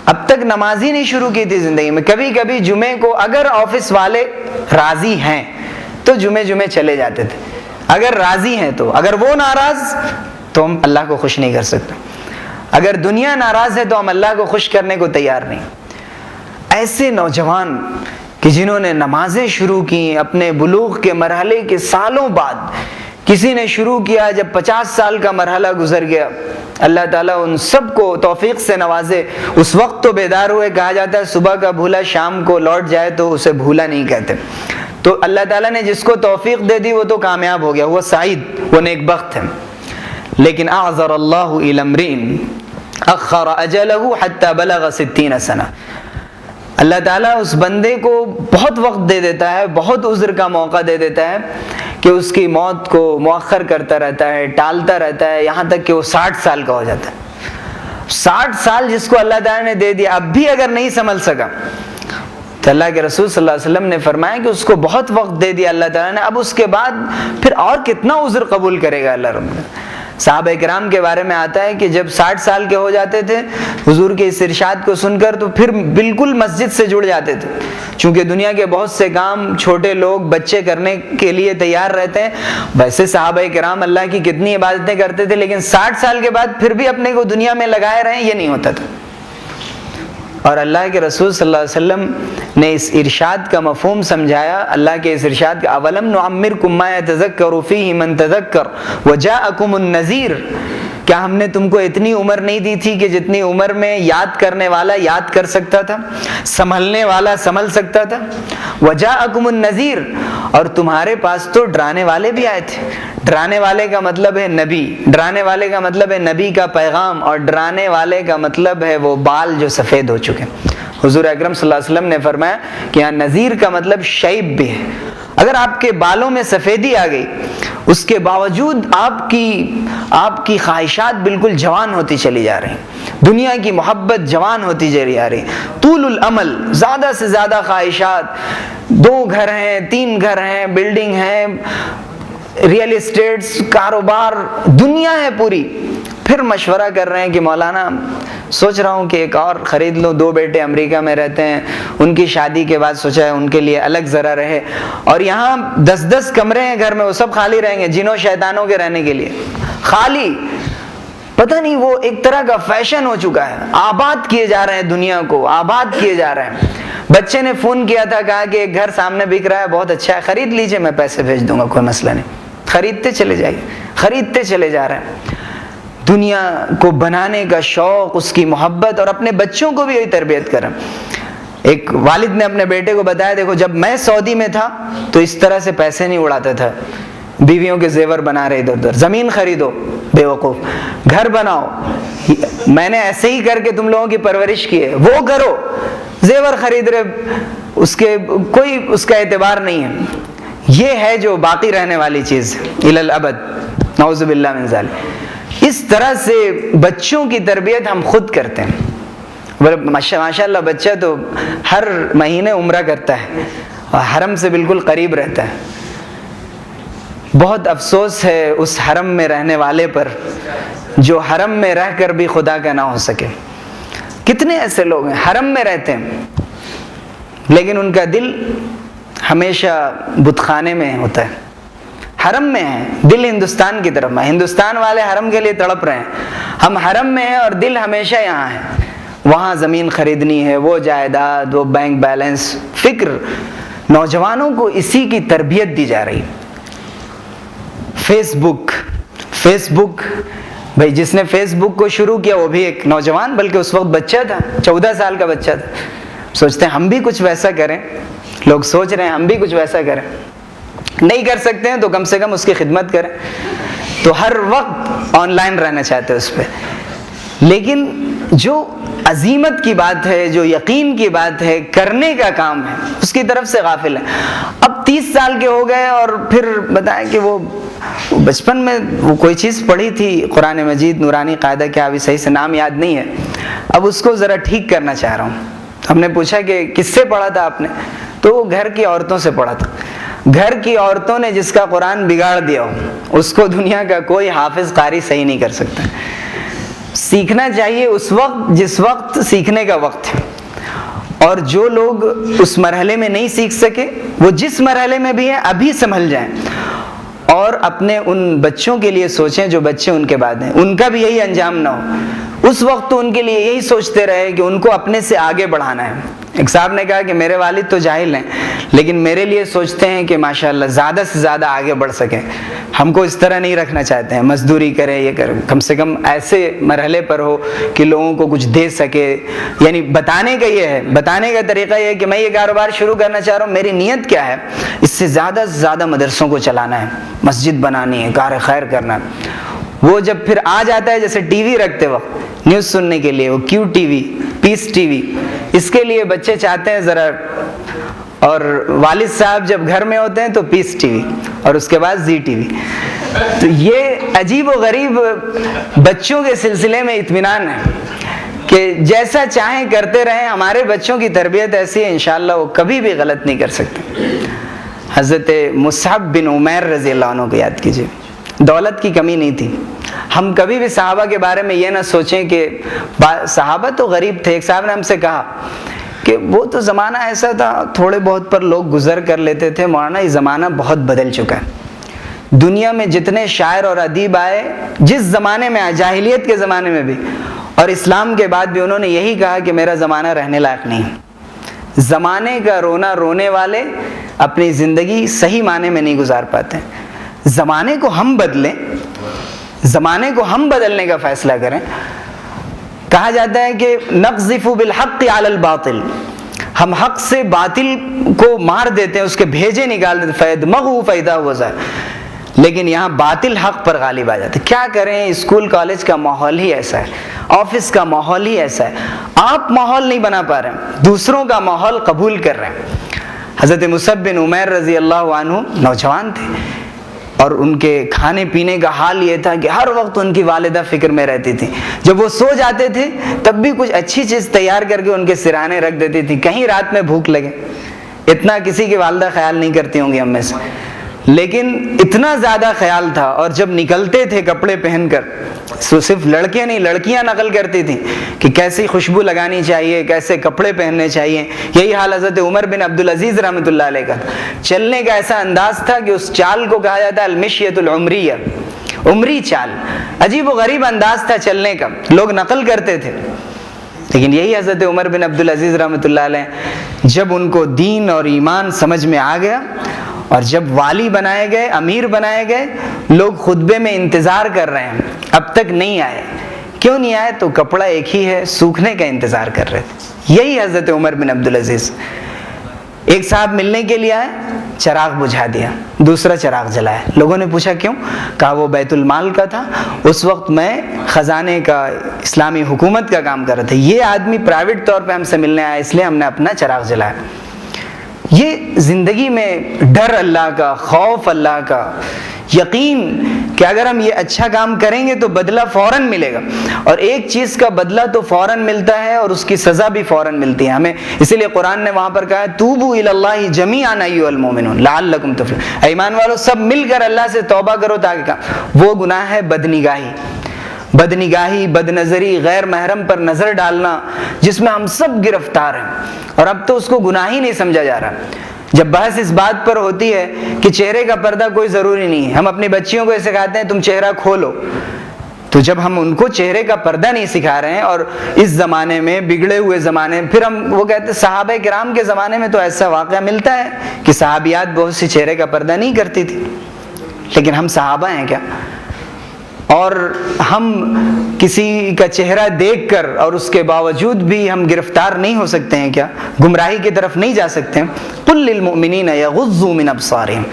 اب تک نماز ہی نہیں شروع کی تھی زندگی میں. کبھی کبھی جمعے کو اگر آفس والے راضی ہیں تو جمعے چلے جاتے تھے، اگر راضی ہیں تو. اگر وہ ناراض تو ہم اللہ کو خوش نہیں کر سکتے. اگر دنیا ناراض ہے تو ہم اللہ کو خوش کرنے کو تیار نہیں. ایسے نوجوان کہ جنہوں نے نمازیں شروع کی اپنے بلوغ کے مرحلے کے سالوں بعد. کسی نے شروع کیا جب 50 سال کا مرحلہ گزر گیا. اللہ تعالیٰ ان سب کو توفیق سے نوازے. اس وقت تو بیدار ہوئے، کہا جاتا ہے صبح کا بھولا شام کو لوٹ جائے تو اسے بھولا نہیں کہتے. تو اللہ تعالیٰ نے جس کو توفیق دے دی وہ تو کامیاب ہو گیا، وہ سعید، وہ نیک بخت ہے. لیکن اعذر اللہ الی امرئ اخر اجلہ حتی بلغ 60 سنہ. اللہ تعالیٰ اس بندے کو بہت وقت دے دیتا ہے، بہت عذر کا موقع دے دیتا ہے کہ اس کی موت کو مؤخر کرتا رہتا ہے، ٹالتا رہتا ہے، یہاں تک کہ وہ 60 سال کا ہو جاتا ہے. 60 سال جس کو اللہ تعالیٰ نے دے دیا، اب بھی اگر نہیں سنبھل سکا تو اللہ کے رسول صلی اللہ علیہ وسلم نے فرمایا کہ اس کو بہت وقت دے دیا اللہ تعالیٰ نے، اب اس کے بعد پھر اور کتنا عذر قبول کرے گا اللہ رب. صحابہ کرام کے بارے میں آتا ہے کہ جب 60 سال کے ہو جاتے تھے حضور کے اس ارشاد کو سن کر تو پھر بالکل مسجد سے جڑ جاتے تھے. چونکہ دنیا کے بہت سے کام چھوٹے لوگ بچے کرنے کے لیے تیار رہتے ہیں. ویسے صحابہ کرام اللہ کی کتنی عبادتیں کرتے تھے، لیکن 60 سال کے بعد پھر بھی اپنے کو دنیا میں لگائے رہیں، یہ نہیں ہوتا تھا. اور اللہ کے رسول صلی اللہ علیہ وسلم نے اس ارشاد کا مفہوم سمجھایا. اللہ کے اس ارشاد کا اولم نعمرکم ما یتذکر فیہ من تذکر وجاءکم النذیر. کیا ہم نے تم کو اتنی عمر نہیں دی تھی کہ جتنی عمر میں یاد کرنے والا یاد کر سکتا تھا، سنبھلنے والا سنبھل سکتا تھا. وجاءکم النذیر، اور تمہارے پاس تو ڈرانے والے بھی آئے تھے. ڈرانے والے کا مطلب ہے نبی، ڈرانے والے کا مطلب ہے نبی کا پیغام، اور ڈرانے والے کا مطلب ہے وہ بال جو سفید ہو چکے. حضور اکرم صلی اللہ علیہ وسلم نے فرمایا کہ یہاں نذیر کا مطلب شیب بھی ہے. اگر آپ کے بالوں میں سفیدی آ گئی، اس کے باوجود آپ کی خواہشات بالکل جوان ہوتی چلی جا رہی، دنیا کی محبت جوان ہوتی چلی جا رہی، طول العمل، زیادہ سے زیادہ خواہشات، 2 گھر ہیں، 3 گھر ہیں، بلڈنگ ہیں، ریئل اسٹیٹس، کاروبار، دنیا ہے پوری. پھر مشورہ کر رہے ہیں کہ مولانا سوچ رہا ہوں کہ ایک اور خرید لوں. 2 بیٹے امریکہ میں رہتے ہیں، ان کی شادی کے بعد سوچا ہے ان کے لیے الگ ذرا رہے. اور یہاں 10 کمرے ہیں گھر میں، وہ سب خالی رہیں گے جنوں شیطانوں کے رہنے کے لیے، خالی. پتہ نہیں وہ ایک طرح کا فیشن ہو چکا ہے. آباد کیے جا رہے ہیں، دنیا کو آباد کیے جا رہے ہیں. بچے نے فون کیا تھا، کہا کہ ایک گھر سامنے بک رہا ہے، بہت اچھا ہے، خرید لیجئے، میں پیسے بھیج دوں گا، کوئی مسئلہ نہیں. خریدتے چلے جائیے، خریدتے چلے جا رہے ہیں. دنیا کو بنانے کا شوق، اس کی محبت، اور اپنے بچوں کو بھی یہی تربیت کریں. ایک والد نے اپنے بیٹے کو بتایا، دیکھو جب میں سعودی میں تھا تو اس طرح سے پیسے نہیں اڑاتا تھا، بیویوں کے زیور بنا رہے ادھر ادھر. زمین خریدو بے وقوف، گھر بناؤ، میں نے ایسے ہی کر کے تم لوگوں کی پرورش کی ہے، وہ کرو. زیور خرید رہے، اس کے کوئی اس کا اعتبار نہیں ہے. یہ ہے جو باقی رہنے والی چیز الی الابد، نعوذ باللہ من ذلک. اس طرح سے بچوں کی تربیت ہم خود کرتے ہیں. ماشاء اللہ بچہ تو ہر مہینے عمرہ کرتا ہے اور حرم سے بالکل قریب رہتا ہے. بہت افسوس ہے اس حرم میں رہنے والے پر جو حرم میں رہ کر بھی خدا کا نہ ہو سکے. کتنے ایسے لوگ ہیں حرم میں رہتے ہیں لیکن ان کا دل ہمیشہ بت خانے میں ہوتا ہے. حرم میں ہیں, دل ہندوستان کی طرف ہے. ہندوستان والے حرم کے لیے تڑپ رہے ہیں, ہم حرم میں ہیں اور دل ہمیشہ یہاں ہے. وہاں زمین خریدنی ہے, وہ جائیداد, وہ بینک بیلنس, فکر. نوجوانوں کو اسی کی تربیت دی جا رہی. فیس بک بھائی, جس نے فیس بک کو شروع کیا وہ بھی ایک نوجوان, بلکہ اس وقت بچہ تھا, 14 سال کا بچہ تھا. سوچتے ہیں ہم بھی کچھ ویسا کریں, لوگ سوچ رہے ہیں ہم بھی کچھ ویسا کریں. نہیں کر سکتے ہیں تو کم سے کم اس کی خدمت کریں. تو ہر وقت آن لائن رہنا چاہتے ہیں اس پہ. لیکن جو عزیمت کی بات ہے, جو یقین کی بات ہے, کرنے کا کام ہے, اس کی طرف سے غافل ہے. اب 30 سال کے ہو گئے اور پھر بتائیں کہ وہ بچپن میں وہ کوئی چیز پڑھی تھی, قرآن مجید نورانی قاعدہ, کیا ابھی صحیح سے نام یاد نہیں ہے, اب اس کو ذرا ٹھیک کرنا چاہ رہا ہوں. ہم نے پوچھا کہ کس سے پڑھا تھا آپ نے, تو وہ گھر کی عورتوں سے پڑھا تھا. گھر کی عورتوں نے جس کا قرآن بگاڑ دیا ہو اس کو دنیا کا کوئی حافظ قاری صحیح نہیں کر سکتا. سیکھنا چاہیے اس وقت جس وقت سیکھنے کا وقت ہے. اور جو لوگ اس مرحلے میں نہیں سیکھ سکے وہ جس مرحلے میں بھی ہیں ابھی سنبھل جائیں اور اپنے ان بچوں کے لیے سوچیں جو بچے ان کے بعد ہیں, ان کا بھی یہی انجام نہ ہو. اس وقت تو ان کے لیے یہی سوچتے رہے کہ ان کو اپنے سے آگے بڑھانا ہے. ایک صاحب نے کہا کہ میرے والد تو جاہل ہیں لیکن میرے لیے سوچتے ہیں کہ ماشاءاللہ زیادہ سے زیادہ آگے بڑھ سکیں. ہم کو اس طرح نہیں رکھنا چاہتے ہیں, مزدوری کرے, یہ کرے, کم سے کم ایسے مرحلے پر ہو کہ لوگوں کو کچھ دے سکے. یعنی بتانے کا یہ ہے, بتانے کا طریقہ یہ ہے کہ میں یہ کاروبار شروع کرنا چاہ رہا ہوں, میری نیت کیا ہے, اس سے زیادہ مدرسوں کو چلانا ہے, مسجد بنانی ہے, کار خیر کرنا ہے. وہ جب پھر آ جاتا ہے جیسے ٹی وی رکھتے وقت نیوز سننے کے لیے, وہ کیو ٹی وی, پیس ٹی وی, اس کے لیے بچے چاہتے ہیں ذرا, اور والد صاحب جب گھر میں ہوتے ہیں تو پیس ٹی وی اور اس کے بعد زی ٹی وی. تو یہ عجیب و غریب بچوں کے سلسلے میں اطمینان ہے کہ جیسا چاہیں کرتے رہیں. ہمارے بچوں کی تربیت ایسی ہے انشاءاللہ وہ کبھی بھی غلط نہیں کر سکتے. حضرت مصعب بن عمیر رضی اللہ عنہ کو یاد کیجیے, دولت کی کمی نہیں تھی. ہم کبھی بھی صحابہ کے بارے میں یہ نہ سوچیں کہ صحابہ تو غریب تھے. ایک صاحب نے ہم سے کہا کہ وہ تو زمانہ ایسا تھا, تھوڑے بہت پر لوگ گزر کر لیتے تھے. مولانا یہ زمانہ بہت بدل چکا ہے. دنیا میں جتنے شاعر اور ادیب آئے, جس زمانے میں آئے, جاہلیت کے زمانے میں بھی اور اسلام کے بعد بھی, انہوں نے یہی کہا کہ میرا زمانہ رہنے لائق نہیں. زمانے کا رونا رونے والے اپنی زندگی صحیح معنی میں نہیں گزار پاتے. زمانے کو ہم بدلیں, زمانے کو ہم بدلنے کا فیصلہ کریں. کہا جاتا ہے کہ نقذف بالحق علی الباطل, ہم حق سے باطل کو مار دیتے ہیں, اس کے بھیجے نکال دیتے, فیدمغه فاذا هو زاهق. لیکن یہاں باطل حق پر غالب آ جاتے. کیا کریں, اسکول کالج کا ماحول ہی ایسا ہے, آفس کا ماحول ہی ایسا ہے. آپ ماحول نہیں بنا پا رہے ہیں, دوسروں کا ماحول قبول کر رہے ہیں. حضرت مصعب بن عمیر رضی اللہ عنہ نوجوان تھے اور ان کے کھانے پینے کا حال یہ تھا کہ ہر وقت ان کی والدہ فکر میں رہتی تھی. جب وہ سو جاتے تھے تب بھی کچھ اچھی چیز تیار کر کے ان کے سرانے رکھ دیتی تھی, کہیں رات میں بھوک لگے. اتنا کسی کی والدہ خیال نہیں کرتی ہوں گی ہم میں سے, لیکن اتنا زیادہ خیال تھا. اور جب نکلتے تھے کپڑے پہن کر, تو صرف لڑکے نہیں لڑکیاں نقل کرتی تھیں کہ کیسی خوشبو لگانی چاہیے, کیسے کپڑے پہننے چاہیے. یہی حال حضرت عمر بن عبدالعزیز رحمۃ اللہ علیہ کا. چلنے کا ایسا انداز تھا کہ اس چال کو کہا جاتا ہے المشیۃ العمریہ, عمری چال. عجیب و غریب انداز تھا چلنے کا, لوگ نقل کرتے تھے. لیکن یہی حضرت عمر بن عبدالعزیز رحمۃ اللہ علیہ, جب ان کو دین اور ایمان سمجھ میں آ گیا اور جب والی بنائے گئے, امیر بنائے گئے, لوگ خطبے میں انتظار کر رہے ہیں, اب تک نہیں آئے. کیوں نہیں آئے؟ تو کپڑا ایک ہی ہے, سوکھنے کا انتظار کر رہے تھے. یہی حضرت عمر بن عبدالعزیز. ایک صاحب ملنے کے لیے آئے, چراغ بجھا دیا, دوسرا چراغ جلایا. لوگوں نے پوچھا کیوں؟ کہا وہ بیت المال کا تھا, اس وقت میں خزانے کا, اسلامی حکومت کا کام کر رہا تھا. یہ آدمی پرائیویٹ طور پہ ہم سے ملنے آیا, اس لیے ہم نے اپنا چراغ جلایا. یہ زندگی میں ڈر اللہ کا، خوف اللہ کا، یقین کہ اگر ہم یہ اچھا کام کریں گے تو بدلہ فوراً ملے گا، اور ایک چیز کا بدلہ تو فوراً ملتا ہے اور اس کی سزا بھی فوراً ملتی ہے ہمیں. اسی لیے قرآن نے وہاں پر کہا ہے توبوا الی اللہ جمیعا ایھا المؤمنون لعلکم تفلحون، اے ایمان والو سب مل کر اللہ سے توبہ کرو تاکہ وہ گناہ ہے بد نگاہی، بد نظری، غیر محرم پر نظر ڈالنا، جس میں ہم سب گرفتار ہیں اور اب تو اس کو گناہ ہی نہیں سمجھا جا رہا. جب بحث اس بات پر ہوتی ہے کہ چہرے کا پردہ کوئی ضروری نہیں ہے، ہم اپنی بچیوں کو یہ سکھاتے ہیں تم چہرہ کھولو، تو جب ہم ان کو چہرے کا پردہ نہیں سکھا رہے ہیں، اور اس زمانے میں بگڑے ہوئے زمانے میں، پھر ہم وہ کہتے ہیں صحابہ کرام کے زمانے میں تو ایسا واقعہ ملتا ہے کہ صحابیات بہت سی چہرے کا پردہ نہیں کرتی تھی، لیکن ہم صحابہ ہیں کیا؟ اور ہم کسی کا چہرہ دیکھ کر اور اس کے باوجود بھی ہم گرفتار نہیں ہو سکتے ہیں کیا؟ گمراہی کی طرف نہیں جا سکتے ہیں؟ قل للمؤمنین یغضوا من ابصارہم،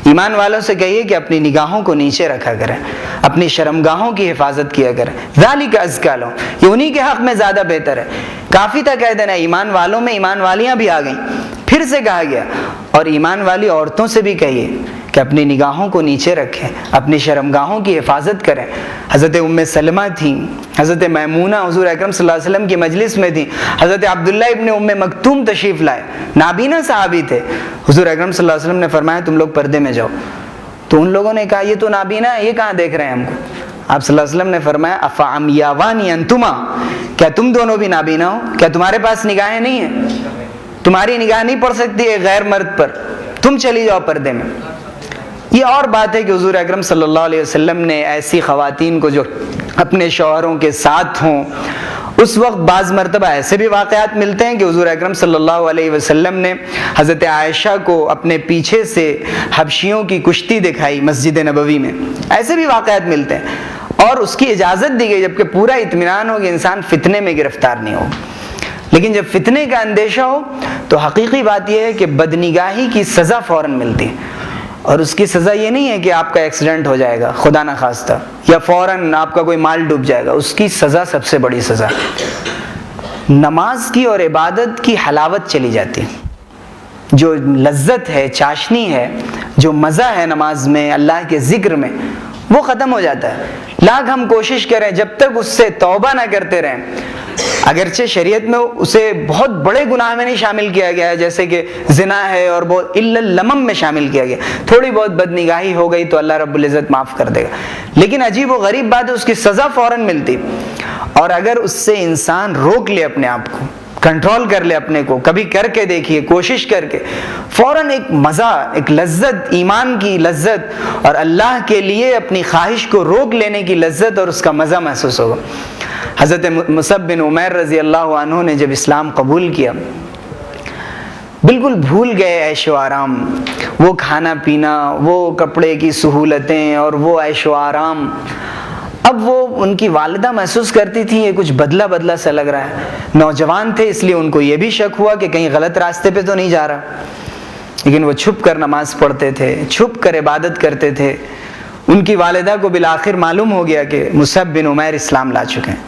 ایمان والوں سے کہیے کہ اپنی نگاہوں کو نیچے رکھا کریں، اپنی شرمگاہوں کی حفاظت کیا کریں. ذالک ازکی لہم، یہ انہی کے حق میں زیادہ بہتر ہے. کافی تھا کہہ دینا ایمان والوں میں ایمان والیاں بھی آ گئیں، پھر سے کہا گیا اور ایمان والی عورتوں سے بھی کہیے کہ اپنی نگاہوں کو نیچے رکھیں، اپنی شرمگاہوں کی حفاظت کریں. حضرت ام سلمہ تھیں، حضرت میمونہ حضور اکرم صلی اللہ علیہ وسلم کی مجلس میں تھیں، حضرت عبداللہ ابن ام مکتوم تشریف لائے، نابینا صحابی تھے. حضور اکرم صلی اللہ علیہ وسلم نے فرمایا تم لوگ پردے میں جاؤ. تو ان لوگوں نے کہا یہ تو نابینا ہے، یہ کہاں دیکھ رہے ہیں ہم کو؟ آپ صلی اللہ علیہ وسلم نے فرمایا افعمیاوان انتما، کیا تم دونوں بھی نابینا ہو؟ کیا تمہارے پاس نگاہیں نہیں ہیں؟ تمہاری نگاہ نہیں پڑ سکتی ایک غیر مرد پر؟ تم چلی جاؤ پردے میں. یہ اور بات ہے کہ حضور اکرم صلی اللہ علیہ وسلم نے ایسی خواتین کو جو اپنے شوہروں کے ساتھ ہوں، اس وقت بعض مرتبہ ایسے بھی واقعات ملتے ہیں کہ حضور اکرم صلی اللہ علیہ وسلم نے حضرت عائشہ کو اپنے پیچھے سے حبشیوں کی کشتی دکھائی مسجد نبوی میں، ایسے بھی واقعات ملتے ہیں، اور اس کی اجازت دی گئی جبکہ پورا اطمینان ہو کہ انسان فتنے میں گرفتار نہیں ہو. لیکن جب فتنے کا اندیشہ ہو تو حقیقی بات یہ ہے کہ بدنگاہی کی سزا فوراً ملتی ہے، اور اس کی سزا یہ نہیں ہے کہ آپ کا ایکسیڈنٹ ہو جائے گا خدا نہ خواستہ، یا فوراً آپ کا کوئی مال ڈوب جائے گا. اس کی سزا سب سے بڑی سزا نماز کی اور عبادت کی حلاوت چلی جاتی ہے. جو لذت ہے، چاشنی ہے، جو مزہ ہے نماز میں، اللہ کے ذکر میں، وہ ختم ہو جاتا ہے. لاکھ ہم کوشش کریں، جب تک اس سے توبہ نہ کرتے رہیں، اگرچہ شریعت میں اسے بہت بڑے گناہ میں نہیں شامل کیا گیا ہے جیسے کہ زنا ہے، اور بہت الا اللمم میں شامل کیا گیا، تھوڑی بہت بدنگاہی ہو گئی تو اللہ رب العزت معاف کر دے گا، لیکن عجیب و غریب بات ہے اس کی سزا فوراً ملتی. اور اگر اس سے انسان روک لے اپنے آپ کو، کنٹرول کر لے اپنے کو، کبھی کر کے دیکھیے، کوشش کر کے، فوراً ایک مزہ، ایک لذت، ایمان کی لذت اور اللہ کے لیے اپنی خواہش کو روک لینے کی لذت اور اس کا مزہ محسوس ہوگا. حضرت مصعب بن عمیر رضی اللہ عنہ نے جب اسلام قبول کیا، بالکل بھول گئے عیش و آرام، وہ کھانا پینا، وہ کپڑے کی سہولتیں اور وہ عیش و آرام. اب وہ ان کی والدہ محسوس کرتی تھی یہ کچھ بدلہ بدلہ سا لگ رہا ہے. نوجوان تھے اس لیے ان کو یہ بھی شک ہوا کہ کہیں غلط راستے پہ تو نہیں جا رہا، لیکن وہ چھپ کر نماز پڑھتے تھے، چھپ کر عبادت کرتے تھے. ان کی والدہ کو بالآخر معلوم ہو گیا کہ مصعب بن عمیر اسلام لا چکے ہیں.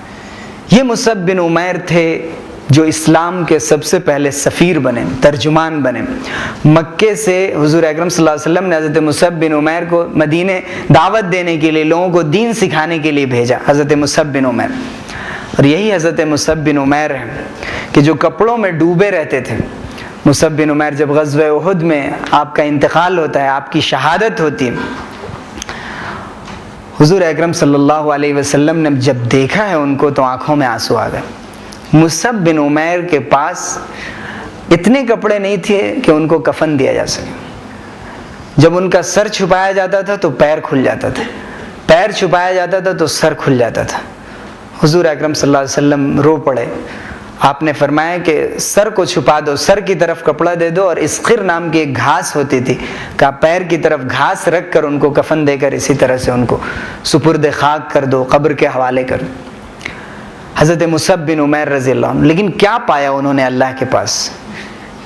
یہ مصعب بن عمیر تھے جو اسلام کے سب سے پہلے سفیر بنے، ترجمان بنے. مکے سے حضور اکرم صلی اللہ علیہ وسلم نے حضرت مصعب بن عمیر کو مدینے دعوت دینے کے لیے، لوگوں کو دین سکھانے کے لیے بھیجا، حضرت مصعب بن عمیر. اور یہی حضرت مصعب بن عمیر ہیں کہ جو کپڑوں میں ڈوبے رہتے تھے. مصعب بن عمیر جب غزوہ احد میں آپ کا انتقال ہوتا ہے، آپ کی شہادت ہوتی ہے، حضور اکرم صلی اللہ علیہ وسلم نے جب دیکھا ہے ان کو تو آنکھوں میں آنسو آ گئے. مصعب بن عمیر کے پاس اتنے کپڑے نہیں تھے کہ ان کو کفن دیا جا سکے. جب ان کا سر چھپایا جاتا تھا تو پیر کھل جاتا تھا، پیر چھپایا جاتا تھا تو سر کھل جاتا تھا. حضور اکرم صلی اللہ علیہ وسلم رو پڑے. آپ نے فرمایا کہ سر کو چھپا دو، سر کی طرف کپڑا دے دو، اور اسخر نام کی ایک گھاس ہوتی تھی، کہا پیر کی طرف گھاس رکھ کر ان کو کفن دے کر اسی طرح سے ان کو سپرد خاک کر دو، قبر کے حوالے کر. حضرت مصعب بن عمیر رضی اللہ عنہ، لیکن کیا پایا انہوں نے اللہ کے پاس؟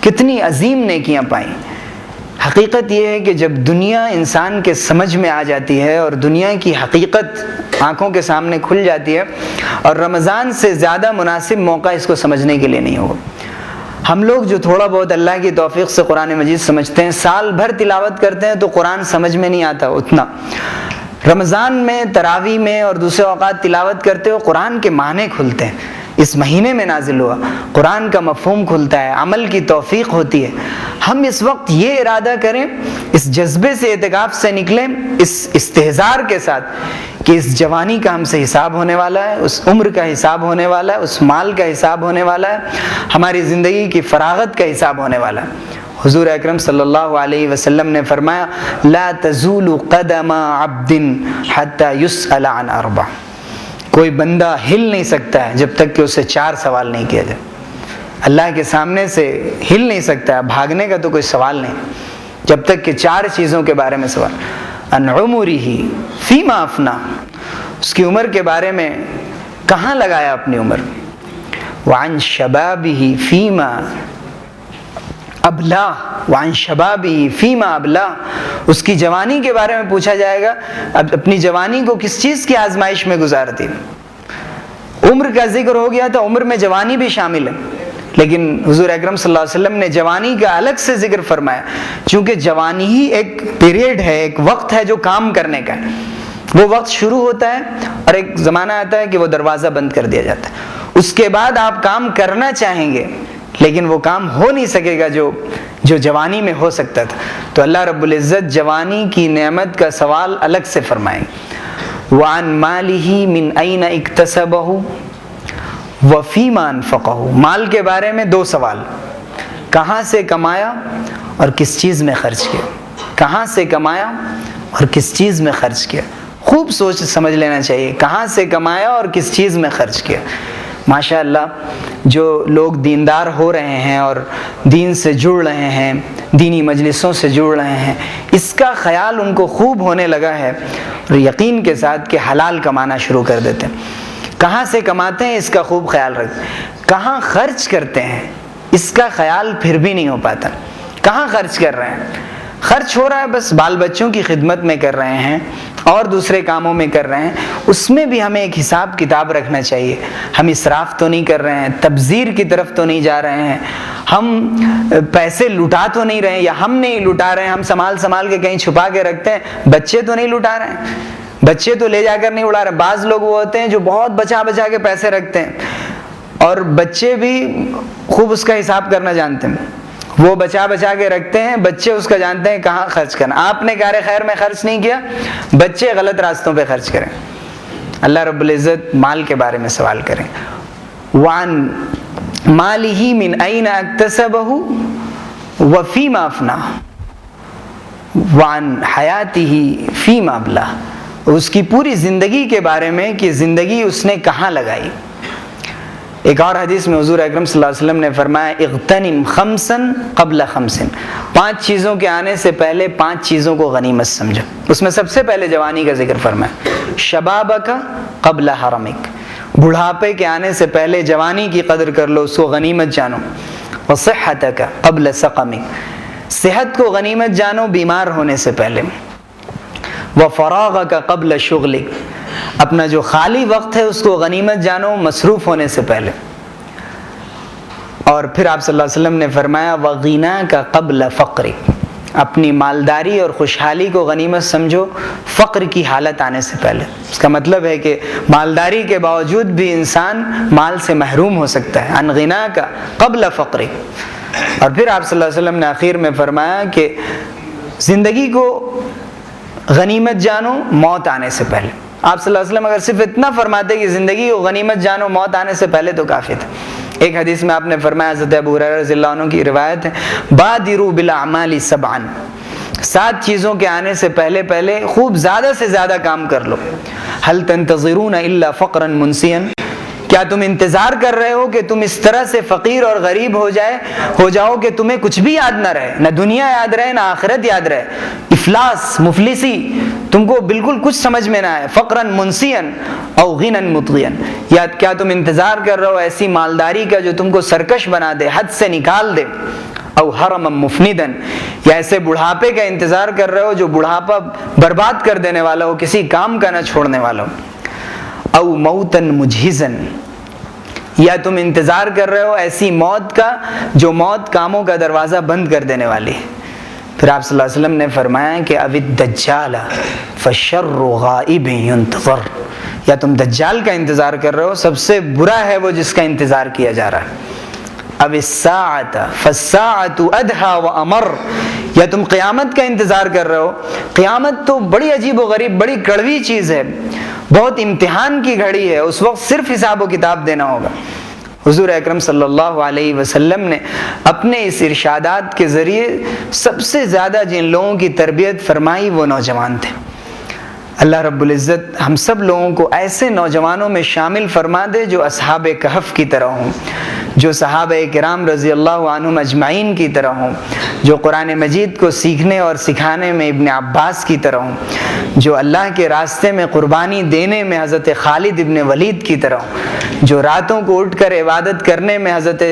کتنی عظیم نیکیاں پائیں. حقیقت یہ ہے کہ جب دنیا انسان کے سمجھ میں آ جاتی ہے اور دنیا کی حقیقت آنکھوں کے سامنے کھل جاتی ہے، اور رمضان سے زیادہ مناسب موقع اس کو سمجھنے کے لیے نہیں ہوگا. ہم لوگ جو تھوڑا بہت اللہ کی توفیق سے قرآن مجید سمجھتے ہیں، سال بھر تلاوت کرتے ہیں تو قرآن سمجھ میں نہیں آتا اتنا. رمضان میں، تراویح میں اور دوسرے اوقات تلاوت کرتے ہو قرآن کے معنی کھلتے ہیں. اس مہینے میں نازل ہوا، قرآن کا مفہوم کھلتا ہے، عمل کی توفیق ہوتی ہے. ہم اس وقت یہ ارادہ کریں، اس جذبے سے، اعتکاف سے نکلیں، اس استحضار کے ساتھ کہ اس جوانی کا ہم سے حساب ہونے والا ہے، اس عمر کا حساب ہونے والا ہے، اس مال کا حساب ہونے والا ہے، ہماری زندگی کی فراغت کا حساب ہونے والا ہے. حضور اکرم صلی اللہ علیہ وسلم نے فرمایا لا تزول قدم عبد حتى يسأل عن اربع. کوئی بندہ ہل نہیں سکتا ہے جب تک کہ اسے 4 سوال نہیں کیا جائے. اللہ کے سامنے سے ہل نہیں سکتا ہے، بھاگنے کا تو کوئی سوال نہیں جب تک کہ 4 چیزوں کے بارے میں سوال. عن عمره فيما افنى، اس کی عمر کے بارے میں کہاں لگایا اپنی عمر. وعن شبابه فيما ابلا، وعن شبابه فيما ابلا، اس کی جوانی کے بارے میں پوچھا جائے گا اب اپنی جوانی کو کس چیز کی آزمائش میں گزارتی. عمر کا ذکر ہو گیا تو عمر میں جوانی بھی شامل ہے، لیکن حضور اکرم صلی اللہ علیہ وسلم نے جوانی کا الگ سے ذکر فرمایا، چونکہ جوانی ہی ایک پیریڈ ہے، ایک وقت ہے جو کام کرنے کا ہے. وہ وقت شروع ہوتا ہے اور ایک زمانہ آتا ہے کہ وہ دروازہ بند کر دیا جاتا ہے. اس کے بعد آپ کام کرنا چاہیں گے لیکن وہ کام ہو نہیں سکے گا جو جوانی میں ہو سکتا تھا. تو اللہ رب العزت جوانی کی نعمت کا سوال الگ سے فرمائیں. وعن مالہ من این اکتسبہ وفیما انفقہ، مال کے بارے میں 2 سوال، کہاں سے کمایا اور کس چیز میں خرچ کیا. کہاں سے کمایا اور کس چیز میں خرچ کیا. خوب سوچ سمجھ لینا چاہیے، کہاں سے کمایا اور کس چیز میں خرچ کیا. ماشاء اللہ جو لوگ دیندار ہو رہے ہیں اور دین سے جڑ رہے ہیں، دینی مجلسوں سے جڑ رہے ہیں، اس کا خیال ان کو خوب ہونے لگا ہے اور یقین کے ساتھ کہ حلال کمانا شروع کر دیتے ہیں. کہاں سے کماتے ہیں اس کا خوب خیال رکھتے ہیں. کہاں خرچ کرتے ہیں اس کا خیال پھر بھی نہیں ہو پاتا. کہاں خرچ کر رہے ہیں؟ خرچ ہو رہا ہے بس بال بچوں کی خدمت میں کر رہے ہیں اور دوسرے کاموں میں کر رہے ہیں، اس میں بھی ہمیں ایک حساب کتاب رکھنا چاہیے. ہم اسراف تو نہیں کر رہے ہیں، تبذیر کی طرف تو نہیں جا رہے ہیں، ہم پیسے لٹا تو نہیں رہے ہیں، یا ہم نہیں لٹا رہے ہیں، ہم سنبھال کے کہیں چھپا کے رکھتے ہیں. بچے تو نہیں لٹا رہے ہیں، بچے تو لے جا کر نہیں اڑا رہے. بعض لوگ وہ ہوتے ہیں جو بہت بچا کے پیسے رکھتے ہیں اور بچے بھی خوب اس کا حساب کرنا جانتے ہیں. وہ بچا کے رکھتے ہیں، بچے اس کا جانتے ہیں کہاں خرچ کرنا. آپ نے کار خیر میں خرچ نہیں کیا، بچے غلط راستوں پہ خرچ کریں. اللہ رب العزت مال کے بارے میں سوال کریں. وعن مالہ من این اکتسبہ وفیما افنا وعن حیاتہ فیما ابلا، اس کی پوری زندگی کے بارے میں کہ زندگی اس نے کہاں لگائی. ایک اور حدیث میں حضور اکرم صلی اللہ علیہ وسلم نے فرمایا اغتنم خمسا قبل خمس، 5 چیزوں کے آنے سے پہلے 5 چیزوں کو غنیمت سمجھو. اس میں سب سے پہلے جوانی کا ذکر فرمایا. شبابک قبل حرمک، بڑھاپے کے آنے سے پہلے جوانی کی قدر کر لو، اس کو غنیمت جانو. وصحتک قبل سقمک، صحت کو غنیمت جانو بیمار ہونے سے پہلے. وفراغک قبل شغلک، اپنا جو خالی وقت ہے اس کو غنیمت جانو مصروف ہونے سے پہلے. اور پھر آپ صلی اللہ علیہ وسلم نے فرمایا وغناک قبل فقرک، اپنی مالداری اور خوشحالی کو غنیمت سمجھو فقر کی حالت آنے سے پہلے. اس کا مطلب ہے کہ مالداری کے باوجود بھی انسان مال سے محروم ہو سکتا ہے. ان غناک قبل فقرک. اور پھر آپ صلی اللہ علیہ وسلم نے آخر میں فرمایا کہ زندگی کو غنیمت جانو موت آنے سے پہلے. آپ صلی اللہ علیہ وسلم اگر صرف اتنا فرماتے کہ زندگی کو غنیمت جانو موت آنے سے پہلے تو کافی تھا. ایک حدیث میں آپ نے فرمایا، حضرت ابو ہریرہ رضی اللہ عنہ کی روایت ہے، بادروا بالاعمال 7، 7 چیزوں کے آنے سے پہلے خوب زیادہ سے زیادہ کام کر لو. هل تنتظرون الا فقرا منسیا، کیا تم انتظار کر رہے ہو کہ تم اس طرح سے فقیر اور غریب ہو جاؤ کہ تمہیں کچھ بھی یاد نہ رہے، نہ دنیا یاد رہے نہ آخرت یاد رہے، افلاس مفلسی تم کو بالکل کچھ سمجھ میں نہ آئے. فقرا منسیا او غنا مطغیا، یا کیا تم انتظار کر رہے ہو ایسی مالداری کا جو تم کو سرکش بنا دے، حد سے نکال دے. او حرما مفندا، یا ایسے بڑھاپے کا انتظار کر رہے ہو جو بڑھاپا برباد کر دینے والا ہو، کسی کام کا نہ چھوڑنے والا ہو. او موتا مجہزا، یا تم انتظار کر رہے ہو ایسی موت کا جو موت کاموں کا دروازہ بند کر دینے والی ہے۔ پھر آپ صلی اللہ علیہ وسلم نے فرمایا کہ اب الدجال فشر غائب ينتظر، یا تم دجال کا انتظار کر رہے ہو، سب سے برا ہے وہ جس کا انتظار کیا جا رہا ہے۔ اب الساعۃ فالساعۃ ادھیٰ وامر، یا تم قیامت کا انتظار کر رہے ہو، قیامت تو بڑی عجیب و غریب، بڑی کڑوی چیز ہے، بہت امتحان کی گھڑی ہے، اس وقت صرف حساب و کتاب دینا ہوگا۔ حضور اکرم صلی اللہ علیہ وسلم نے اپنے اس ارشادات کے ذریعے سب سے زیادہ جن لوگوں کی تربیت فرمائی وہ نوجوان تھے۔ اللہ رب العزت ہم سب لوگوں کو ایسے نوجوانوں میں شامل فرما دے جو اصحاب کہف کی طرح ہوں، جو صحابہ کرام رضی اللہ عنہم اجمعین کی طرح ہوں، جو قرآن مجید کو سیکھنے اور سکھانے میں ابن عباس کی طرح ہوں، جو اللہ کے راستے میں قربانی دینے میں حضرت خالد ابن ولید کی طرح ہوں، جو راتوں کو اٹھ کر عبادت کرنے میں حضرت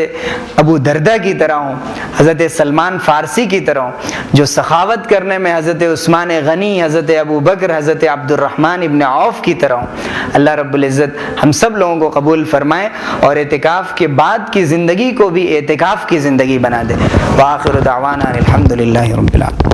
ابو دردہ کی طرح ہوں، حضرت سلمان فارسی کی طرح ہوں، جو سخاوت کرنے میں حضرت عثمان غنی، حضرت ابو بکر، حضرت عبد الرحمن ابن عوف کی طرح ہوں۔ اللہ رب العزت ہم سب لوگوں کو قبول فرمائے اور اعتکاف کے بعد کی زندگی کو بھی اعتکاف کی زندگی بنا دے۔ وآخر دعوانا الحمد للہ رب العالمین۔